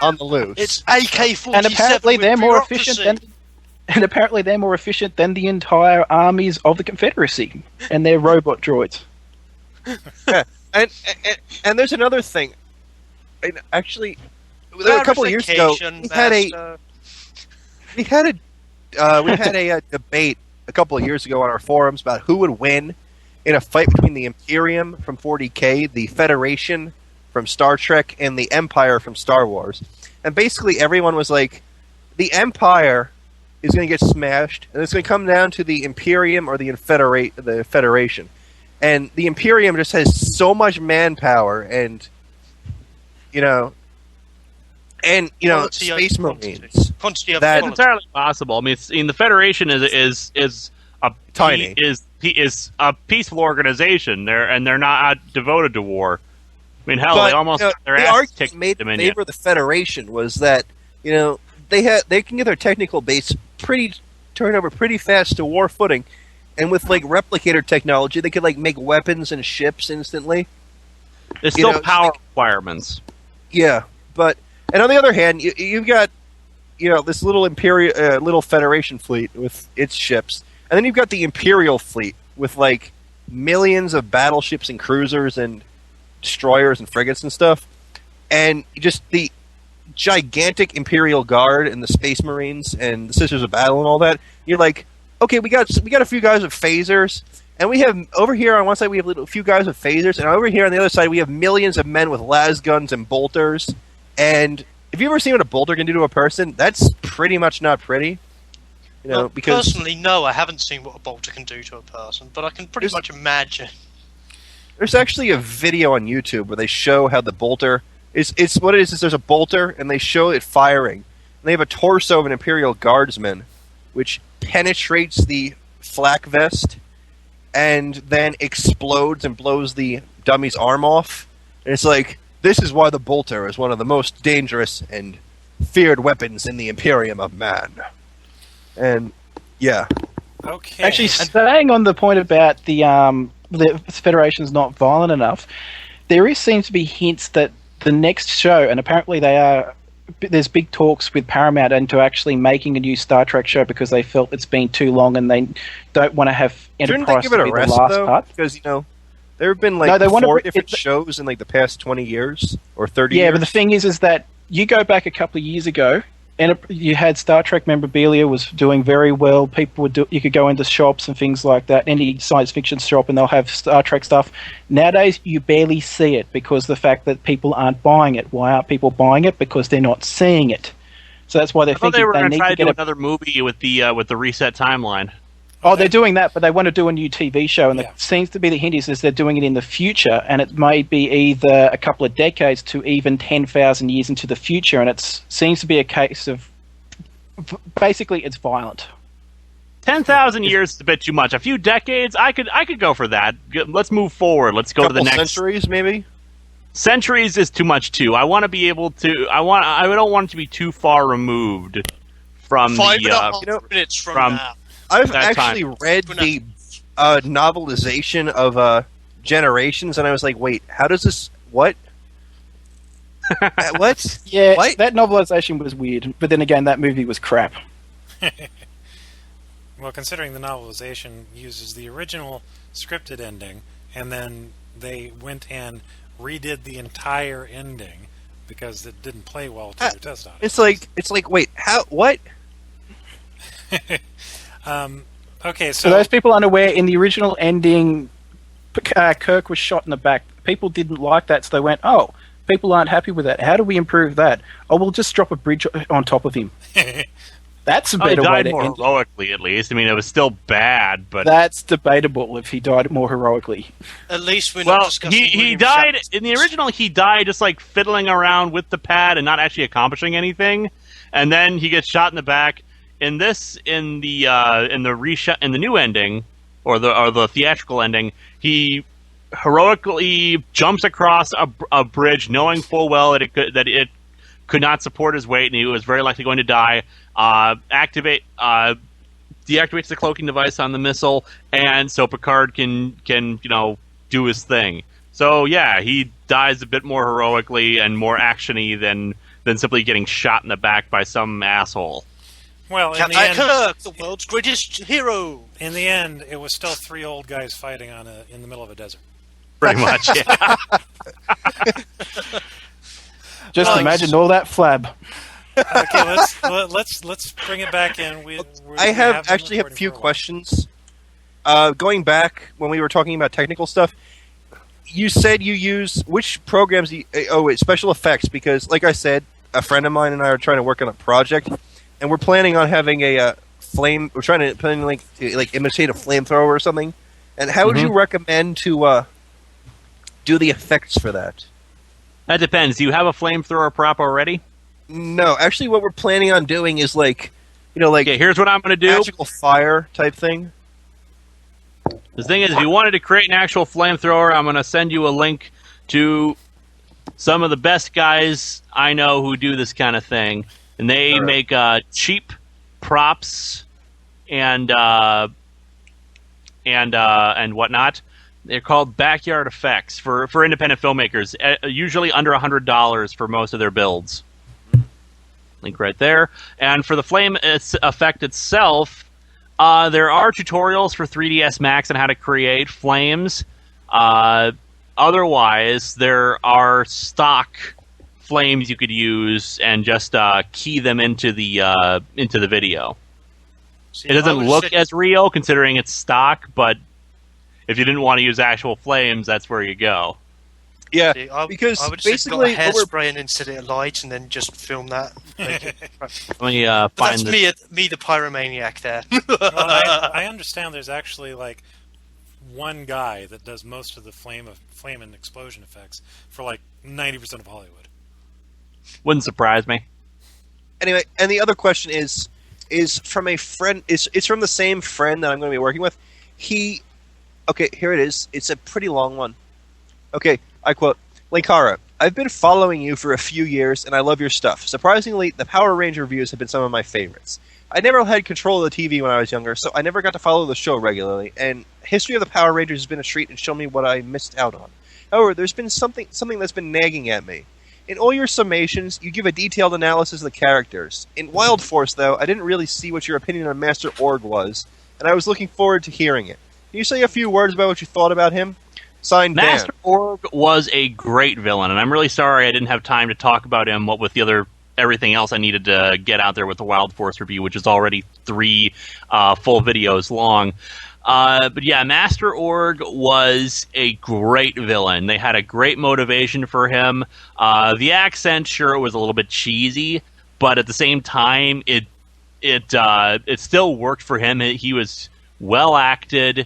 on the loose. It's AK-47. And apparently with they're more bureaucracy. efficient than the entire armies of the Confederacy and their robot droids. Yeah. And there's another thing. And actually, a couple of years ago, we had a debate a couple of years ago on our forums about who would win in a fight between the Imperium from 40K, the Federation from Star Trek, and the Empire from Star Wars. And basically everyone was like, the Empire is going to get smashed, and it's going to come down to the Imperium or the Federation. And the Imperium just has so much manpower and, Space Marines. Quantity of That- It's entirely possible. I mean, the Federation is a Tiny. is a peaceful organization. They're not devoted to war. I mean, hell, But, they almost got their the ass argument kicked made in Dominion. favor of the Federation was that they can get their technical base turned over pretty fast to war footing, and with like replicator technology, they could like make weapons and ships instantly. There's still it's power like- requirements. Yeah, and on the other hand, you've got this little little Federation fleet with its ships, and then you've got the Imperial fleet with like millions of battleships and cruisers and destroyers and frigates and stuff, and just the gigantic Imperial Guard and the Space Marines and the Sisters of Battle and all that. You're like, okay, we got a few guys with phasers, and we have over here on one side we have a few guys with phasers, and over here on the other side we have millions of men with las guns and bolters. And if you've ever seen what a bolter can do to a person, that's pretty much not pretty. You know, Well, because personally, no, I haven't seen what a bolter can do to a person, but I can pretty much imagine. there's actually a video on YouTube where they show how the bolter it's what it is there's a bolter and they show it firing. And they have a torso of an Imperial Guardsman, which penetrates the flak vest and then explodes and blows the dummy's arm off. And it's like, this is why the bolter is one of the most dangerous and feared weapons in the Imperium of Man. And yeah, Okay. Actually, staying on the point about the Federation's not violent enough, seems to be hints that the next show, and apparently there's big talks with Paramount into actually making a new Star Trek show because they felt it's been too long and they don't want to have shouldn't Enterprise they give it to a be rest the last though? part. Because there have been like No, they wanna 4 br- different it- shows in like the past 20 years or 30 Yeah, years. but the thing is that you go back a couple of years ago, and you had Star Trek memorabilia was doing very well. People would you could go into shops and things like that, any science fiction shop, and they'll have Star Trek stuff. Nowadays, you barely see it because the fact that people aren't buying it. Why aren't people buying it? Because they're not seeing it. So that's why they're I thought thinking they were going need to try to to do get another movie with the reset timeline. Oh, they're doing that, but they want to do a new TV show, and Yeah. it seems to be the hint is they're doing it in the future, and it may be either a couple of decades to even 10,000 years into the future, and it seems to be a case of basically it's violent. 10,000 years is a bit too much. A few decades, I could go for that. Let's move forward. Let's go to the couple next. centuries, maybe. Centuries is too much too. I want to be able to. I don't want it to be too far removed from 5.5 minutes from now. I've that actually time. read the novelization of Generations, and I was like, wait, how does this? What? What? Yeah, What? that novelization was weird, but then again, that movie was crap. Well, considering the novelization uses the original scripted ending, and then they went and redid the entire ending because it didn't play well to their test audience. It's like, wait, how? What? Okay, So those people unaware, in the original ending, Kirk was shot in the back. People didn't like that, so they went, oh, people aren't happy with that. How do we improve that? Oh, we'll just drop a bridge on top of him. That's a He better way died to more end it. heroically, at least. I mean, it was still bad, but That's debatable if he died more heroically. At least we're not well, discussing he William died Shatner's- in the original. He died just like fiddling around with the pad and not actually accomplishing anything, and then he gets shot in the back. In the new ending, or the theatrical ending, he heroically jumps across a bridge, knowing full well that it could not support his weight, and he was very likely going to die. Deactivates the cloaking device on the missile, and so Picard can do his thing. So yeah, he dies a bit more heroically and more actiony than simply getting shot in the back by some asshole. well, in the Captain end, Kirk, the world's greatest hero. in the end, it was still three old guys fighting in the middle of a desert. Pretty much, yeah. Just Nice. imagine all that flab. Okay, let's bring it back in. I have been actually have a recording few for while. questions. Going back when we were talking about technical stuff, you said you use which programs? Special effects, because, like I said, a friend of mine and I are trying to work on a project, and we're planning on having a flame. We're trying to imitate a flamethrower or something. And how would you recommend to do the effects for that? That depends. Do you have a flamethrower prop already? No, actually, what we're planning on doing is like Okay, here's what I'm going to do. magical fire type thing. The thing is, if you wanted to create an actual flamethrower, I'm going to send you a link to some of the best guys I know who do this kind of thing, and they All right. make cheap props and whatnot. They're called backyard effects for independent filmmakers, usually under $100 for most of their builds. Link right there. And for the flame effect itself, there are tutorials for 3ds Max on how to create flames. Otherwise, there are stock flames you could use and just key them into the video. See, It I doesn't would look say- as real considering it's stock, but if you didn't want to use actual flames, that's where you go. Yeah, See, I because would just basically got a what we're- hairspray and then set it alight and then just film that. Make it- Let me But find that's me, the pyromaniac there. Well, I understand there's actually like one guy that does most of the flame and explosion effects for like 90% of Hollywood. Wouldn't surprise me. Anyway, and the other question is from a friend. It's from the same friend that I'm going to be working with. Okay, here it is. It's a pretty long one. Okay, I quote, Linkara, I've been following you for a few years, and I love your stuff. Surprisingly, the Power Ranger reviews have been some of my favorites. I never had control of the TV when I was younger, so I never got to follow the show regularly, and history of the Power Rangers has been a treat and shown me what I missed out on. However, there's been something that's been nagging at me. In all your summations, you give a detailed analysis of the characters. In Wild Force, though, I didn't really see what your opinion on Master Org was, and I was looking forward to hearing it. Can you say a few words about what you thought about him? Signed, Dan. Master Org was a great villain, and I'm really sorry I didn't have time to talk about him. What with everything else I needed to get out there with the Wild Force review, which is already 3 full videos long. But yeah, Master Org was a great villain. They had a great motivation for him. The accent, sure, it was a little bit cheesy, but at the same time, it still worked for him. He was well acted.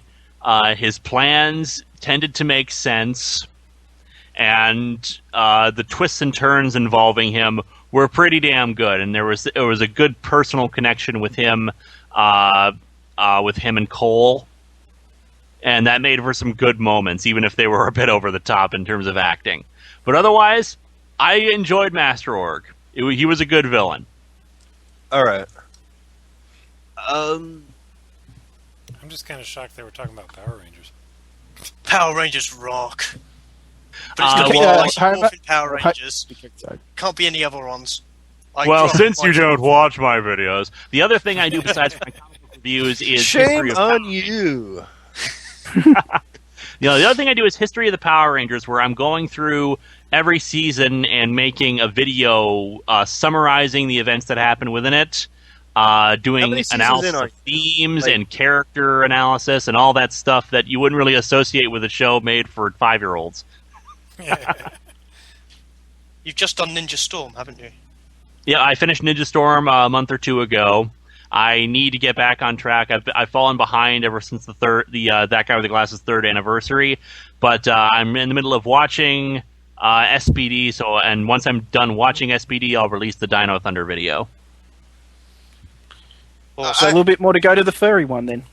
His plans tended to make sense, and the twists and turns involving him were pretty damn good. And there was a good personal connection with him and Cole, and that made for some good moments, even if they were a bit over the top in terms of acting. But otherwise, I enjoyed Master Org. He was a good villain. All right. I'm just kind of shocked they were talking about Power Rangers. Power Rangers rock. But Uh, it's going to well, be like Morphin Power Rangers. Sorry. Can't be any other ones. Since you don't watch my videos, the other thing I do besides my comic book reviews is Shame history of on you. the other thing I do is history of the Power Rangers, where I'm going through every season and making a video summarizing the events that happen within it, doing analysis of themes and character analysis and all that stuff that you wouldn't really associate with a show made for 5-year-olds. You've just done Ninja Storm, haven't you? Yeah, I finished Ninja Storm a month or 2 ago. I need to get back on track. I've fallen behind ever since the That Guy with the Glasses 3rd anniversary, but I'm in the middle of watching SPD. And once I'm done watching SPD, I'll release the Dino Thunder video. So a little bit more to go to the furry one then.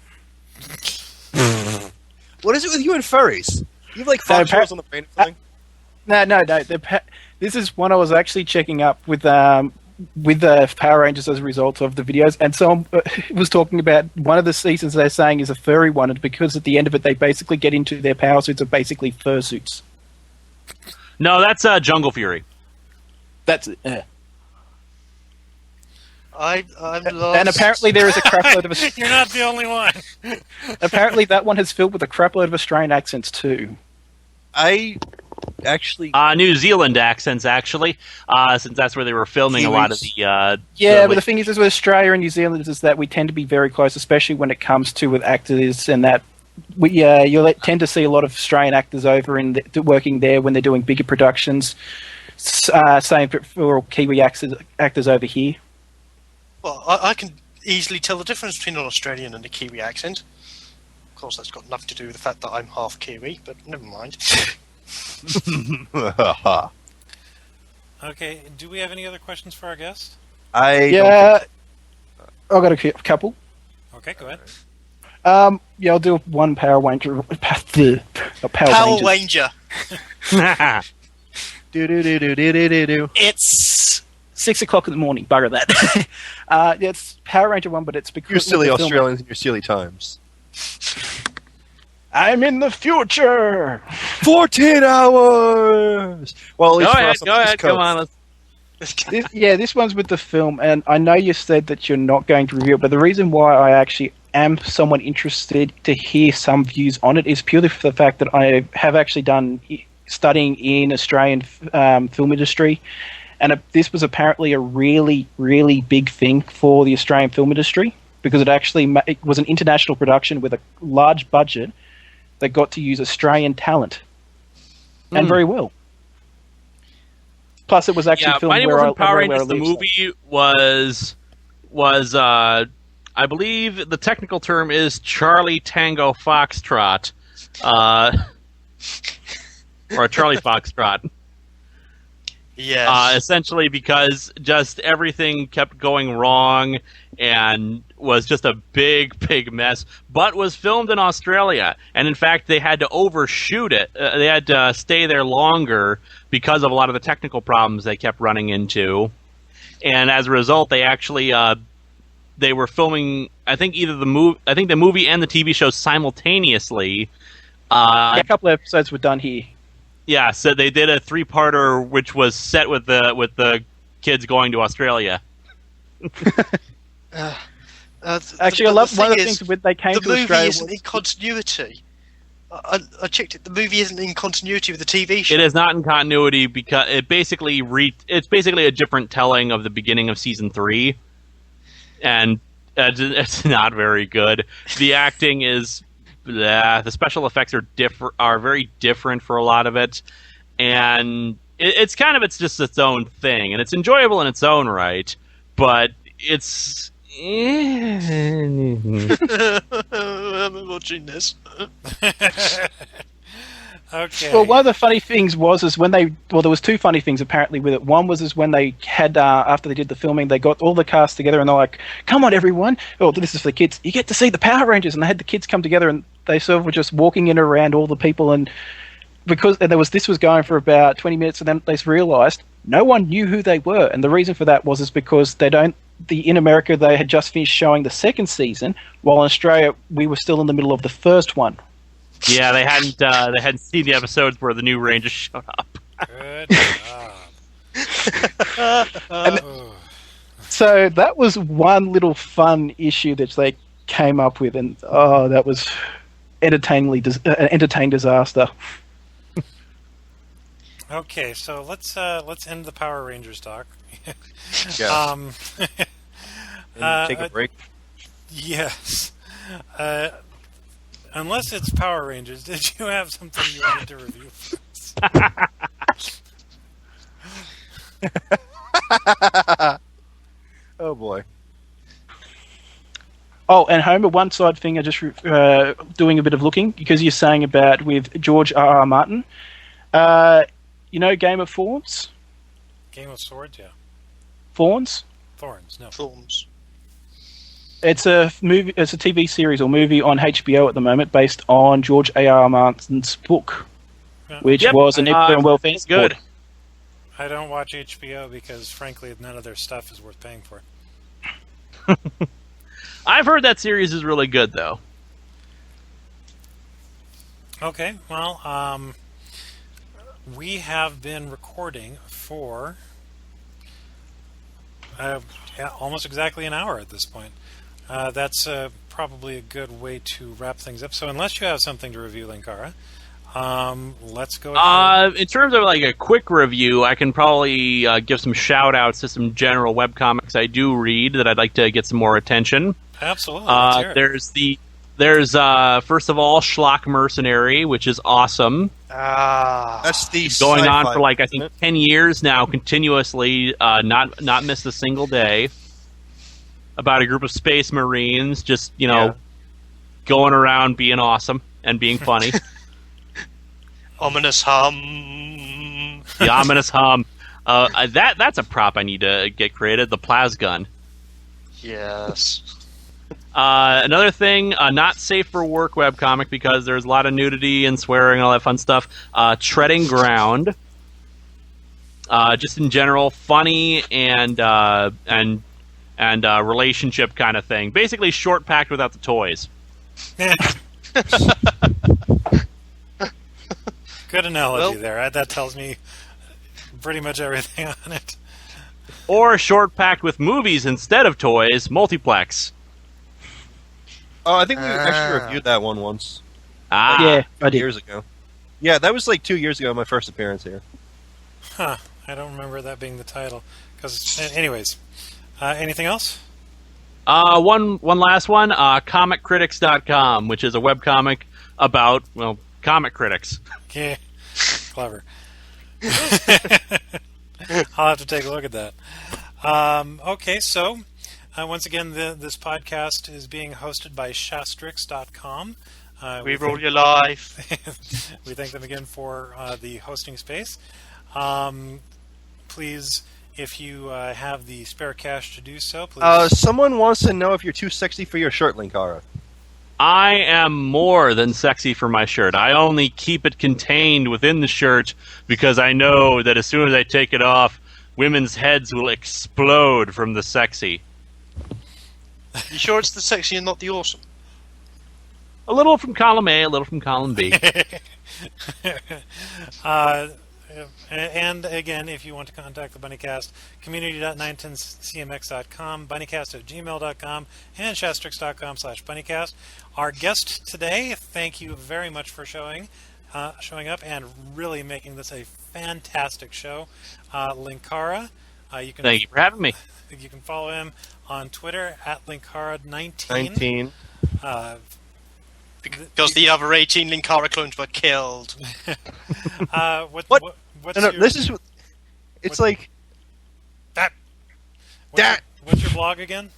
What is it with you and furries? You have like 5 shows on the brain thing? No. This is one I was actually checking up with the Power Rangers as a result of the videos, and someone was talking about one of the seasons they're saying is a furry one, and because at the end of it they basically get into their power suits are basically fursuits. No, that's Jungle Fury. That's I'm lost. and apparently there is a crapload of You're not the only one. apparently that one is filled with a crapload of Australian accents too. I actually... New Zealand accents, actually, since that's where they were filming a lot of the... but the thing is with Australia and New Zealand is that we tend to be very close, especially when it comes to with actors, and that you'll tend to see a lot of Australian actors over working there when they're doing bigger productions. Same for Kiwi actors over here. Well, I can easily tell the difference between an Australian and a Kiwi accent. Of course, that's got nothing to do with the fact that I'm half Kiwi, but never mind. Okay, do we have any other questions for our guest? I've got a couple. Okay, go ahead. I'll do one Power Ranger. Power Ranger. It's 6 o'clock in the morning. Bugger that. It's Power Ranger one, but it's because You silly Australians and your silly times. I'm in the future. 14 hours. Well, at least Go ahead. Come on. This one's with the film, and I know you said that you're not going to review it, but the reason why I actually am somewhat interested to hear some views on it is purely for the fact that I have actually done studying in Australian film industry, and this was apparently a really, really big thing for the Australian film industry because it was an international production with a large budget that got to use Australian talent, and very well. Plus, it was actually filmed Mighty where Morphin I, Power where I Rangers, the live, so- movie was I believe the technical term is Charlie Tango Foxtrot, or Charlie Foxtrot. Yes. Essentially because just everything kept going wrong and was just a big, big mess, but was filmed in Australia. And in fact, they had to overshoot it. They had to stay there longer because of a lot of the technical problems they kept running into. And as a result, they actually they were filming, I think the movie and the TV show simultaneously. a couple of episodes were done here. Yeah, so they did a 3-parter, which was set with the kids going to Australia. Actually, I love one of the things when they came the to movie Australia. isn't in continuity. I checked it. The movie isn't in continuity with the TV show. It is not in continuity because it basically it's basically a different telling of the beginning of season 3, and it's not very good. The acting is. The special effects are very different for a lot of it, and it's just its own thing, and it's enjoyable in its own right, but it's. I'm watching this. Okay. Well, one of the funny things was when there was two funny things apparently with it. One was when they had after they did the filming, they got all the cast together and they're like, "Come on, everyone! Oh, this is for the kids. You get to see the Power Rangers." And they had the kids come together and they sort of were just walking in around all the people, and this was going for about 20 minutes, and then they realised no one knew who they were, and the reason for that was because in America they had just finished showing the second season, while in Australia we were still in the middle of the first one. Yeah, they hadn't seen the episodes where the new Rangers showed up. Good job. So that was one little fun issue that they came up with, and that was entertaining disaster. Okay, so let's end the Power Rangers talk. Yeah. And take a break. Yes. Unless it's Power Rangers, did you have something you wanted to review for us? Oh boy. Oh, and Homer, one side thing, I just doing a bit of looking, because you're saying about with George R.R. Martin. Game of Thorns? Game of Swords, yeah. Thorns? Thorns, no. Thorns. It's a movie. It's a TV series or movie on HBO at the moment, based on George R.R. Martin's book, which was an excellent, well fantasy good. book. I don't watch HBO because, frankly, none of their stuff is worth paying for. I've heard that series is really good, though. Okay, well, we have been recording for almost exactly an hour at this point. That's probably a good way to wrap things up. So unless you have something to review, Linkara, let's go ahead. In terms of like a quick review, I can probably give some shout-outs to some general webcomics I do read that I'd like to get some more attention. Absolutely. Let's hear it. There's first of all, Schlock Mercenary, which is awesome. That's the Going on sci-fi, for I think 10 years now, continuously, not missed a single day. About a group of space marines, just going around being awesome and being funny. Ominous hum. The ominous hum. That's a prop I need to get created. The plas gun. Yes. Another thing, not safe for work webcomic because there's a lot of nudity and swearing and all that fun stuff. Treading Ground. Just in general, funny and relationship kind of thing. Basically, short packed without the toys. Good analogy there. That tells me pretty much everything on it. Or short packed with movies instead of toys, multiplex. Oh, I think we actually reviewed that one once. Yeah, I did. Years ago. Yeah, that was like 2 years ago, my first appearance here. Huh. I don't remember that being the title. Anyways, anything else? One last one, comiccritics.com, which is a webcomic about, comic critics. Yeah, clever. I'll have to take a look at that. Okay, so once again, this podcast is being hosted by Shastrix.com. We roll your life. We thank them again for the hosting space. Please, if you have the spare cash to do so, please. Someone wants to know if you're too sexy for your shirt, Linkara. I am more than sexy for my shirt. I only keep it contained within the shirt because I know that as soon as I take it off, women's heads will explode from the sexy. You sure it's the sexy and not the awesome? A little from column A, a little from column B. And again, if you want to contact the Bunnycast, community.910cmx.com, bunnycast@gmail.com, and shastrix.com/bunnycast. Our guest today, thank you very much for showing up and really making this a fantastic show. Linkara. Thank you for having me. You can follow him on Twitter at Linkara19. 19. Because the other 18 Linkara clones were killed. What's your blog again?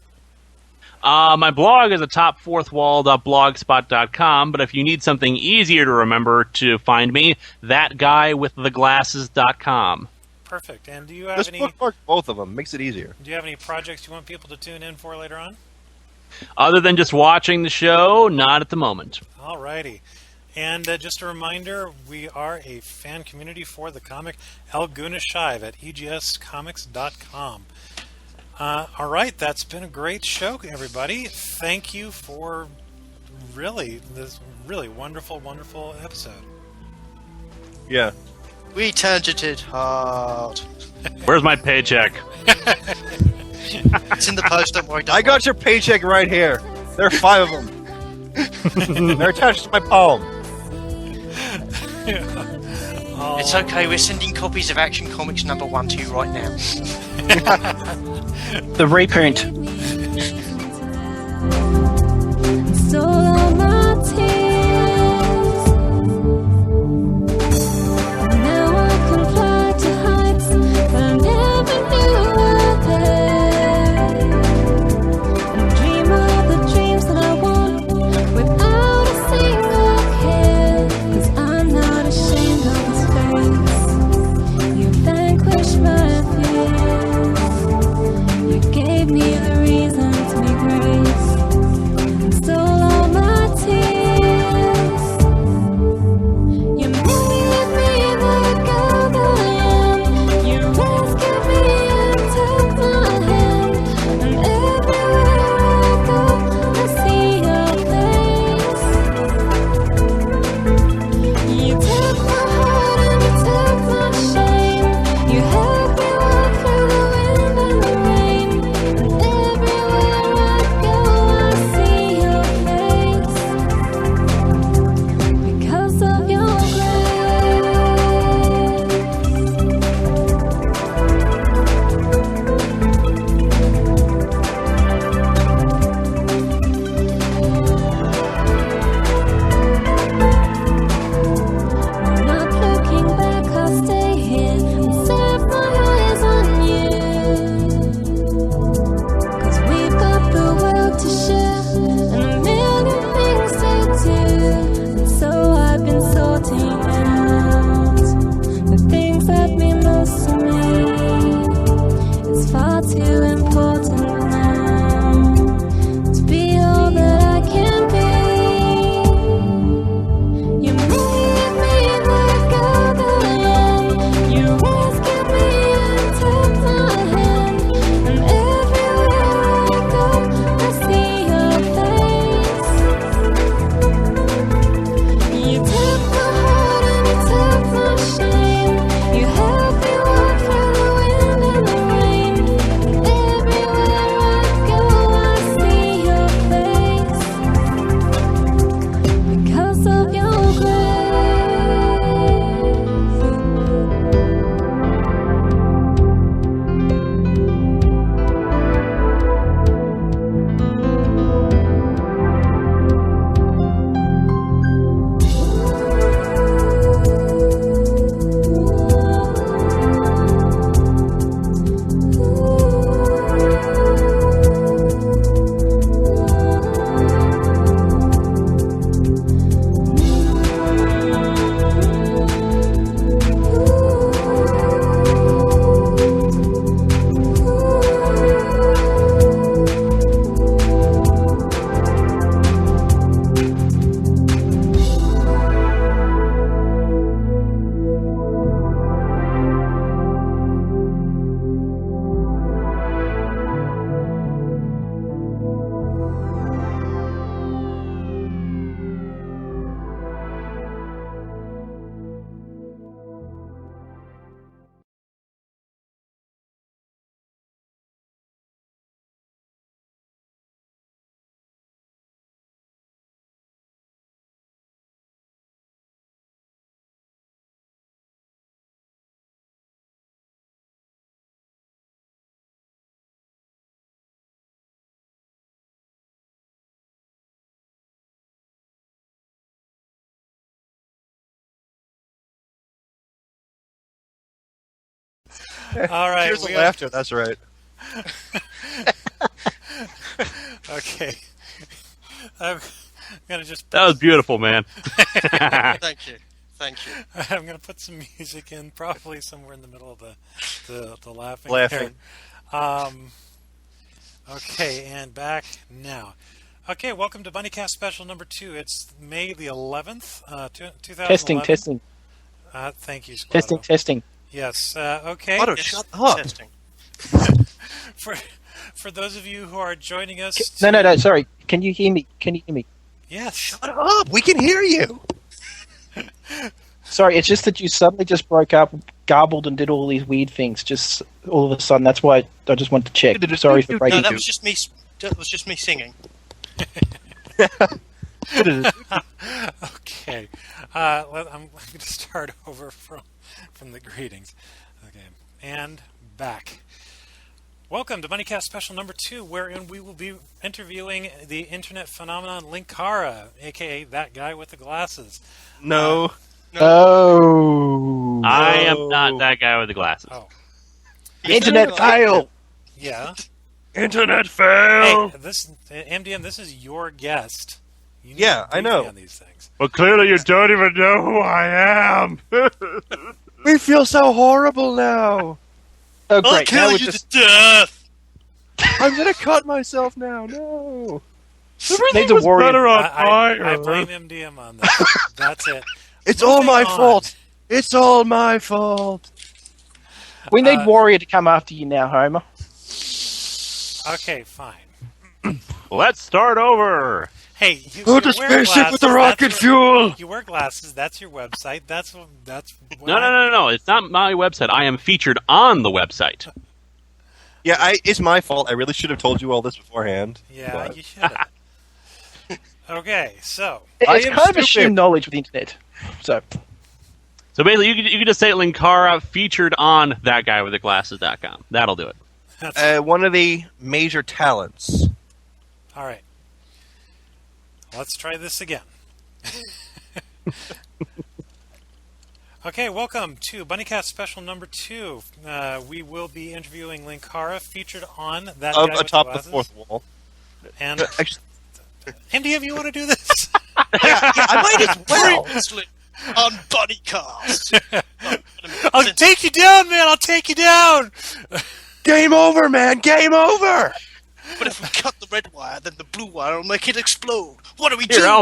My blog is at topfourthwall.blogspot.com, but if you need something easier to remember to find me, thatguywiththeglasses.com. Perfect. And do you have Just bookmark both of them. Makes it easier. Do you have any projects you want people to tune in for later on? Other than just watching the show, not at the moment. Alrighty. And just a reminder, we are a fan community for the comic El Guna Shive at egscomics.com. Alright, that's been a great show, everybody. Thank you for this really wonderful, wonderful episode. Yeah. We tangented hard. Where's my paycheck? It's in the post, don't worry. I got your paycheck right here. There are 5 of them. They're attached to my palm. It's okay, we're sending copies of Action Comics #1 to you right now. The reprint. Stole all my tears. Now I can fly to heights that I never knew were there. And dream of the dreams that I want without a single care. 'Cause I'm not ashamed of this face. You vanquished my fears. You gave me the reason to be grace. Stole all my All right. Cheers to we laughter. That's right. Okay. I'm gonna just. That was beautiful, man. Thank you. I'm gonna put some music in, probably somewhere in the middle of the laughing. Laughing. There. Okay, and back now. Okay, welcome to Bunnycast Special number 2. It's May the 11th, 2011. Testing. Thank you, Squato. Testing. Yes. Okay. Otto, shut up. Testing. For those of you who are joining us. No. Sorry. Can you hear me? Yes. Shut up. We can hear you. Sorry, it's just that you suddenly just broke up, garbled, and did all these weird things. Just all of a sudden. That's why I just wanted to check. Sorry for breaking. No, that was just me. That was just me singing. Okay. I'm going to start over from the greetings. Okay. And back. Welcome to Bunnycast Special number 2, wherein we will be interviewing the internet phenomenon Linkara, aka that guy with the glasses. No. Oh. I am not that guy with the glasses. Oh. Internet fail. Yeah. Internet fail. Hey, MDM, this is your guest. You need Yeah, to I know. brief me on these things. Well, clearly you don't even know who I am. We feel so horrible now. Oh, I'll great. Now kill we're you just to death. I'm gonna cut myself now. No. need to worry. I blame MDM on this. That's it. It's all Moving my on. fault. It's all my fault. We need Warrior to come after you now, Homer. Okay, fine. Let's start over. Hey, Go to wear spaceship glasses, with the that's rocket your- fuel. You wear glasses. That's your website. That's what No. It's not my website. I am featured on the website. Yeah, it's my fault. I really should have told you all this beforehand. Yeah, but- you should have. Okay, so I It's am kind of stupid. assumed knowledge with the internet. So, Basically, you can just say Linkara featured on thatguywiththeglasses.com. That'll do it. that's One of the major talents. all right. Let's try this again. Okay, welcome to Bunnycast Special number 2. We will be interviewing Linkara, featured on that guy with Atop the glasses. fourth wall. And Actually, MDM, you want to do this? I might as well. Previously on Bunnycast. I'll take you down, man. I'll take you down. Game over, man. Game over. But if we cut the red wire, then the blue wire will make it explode. What do we Here, do? I'll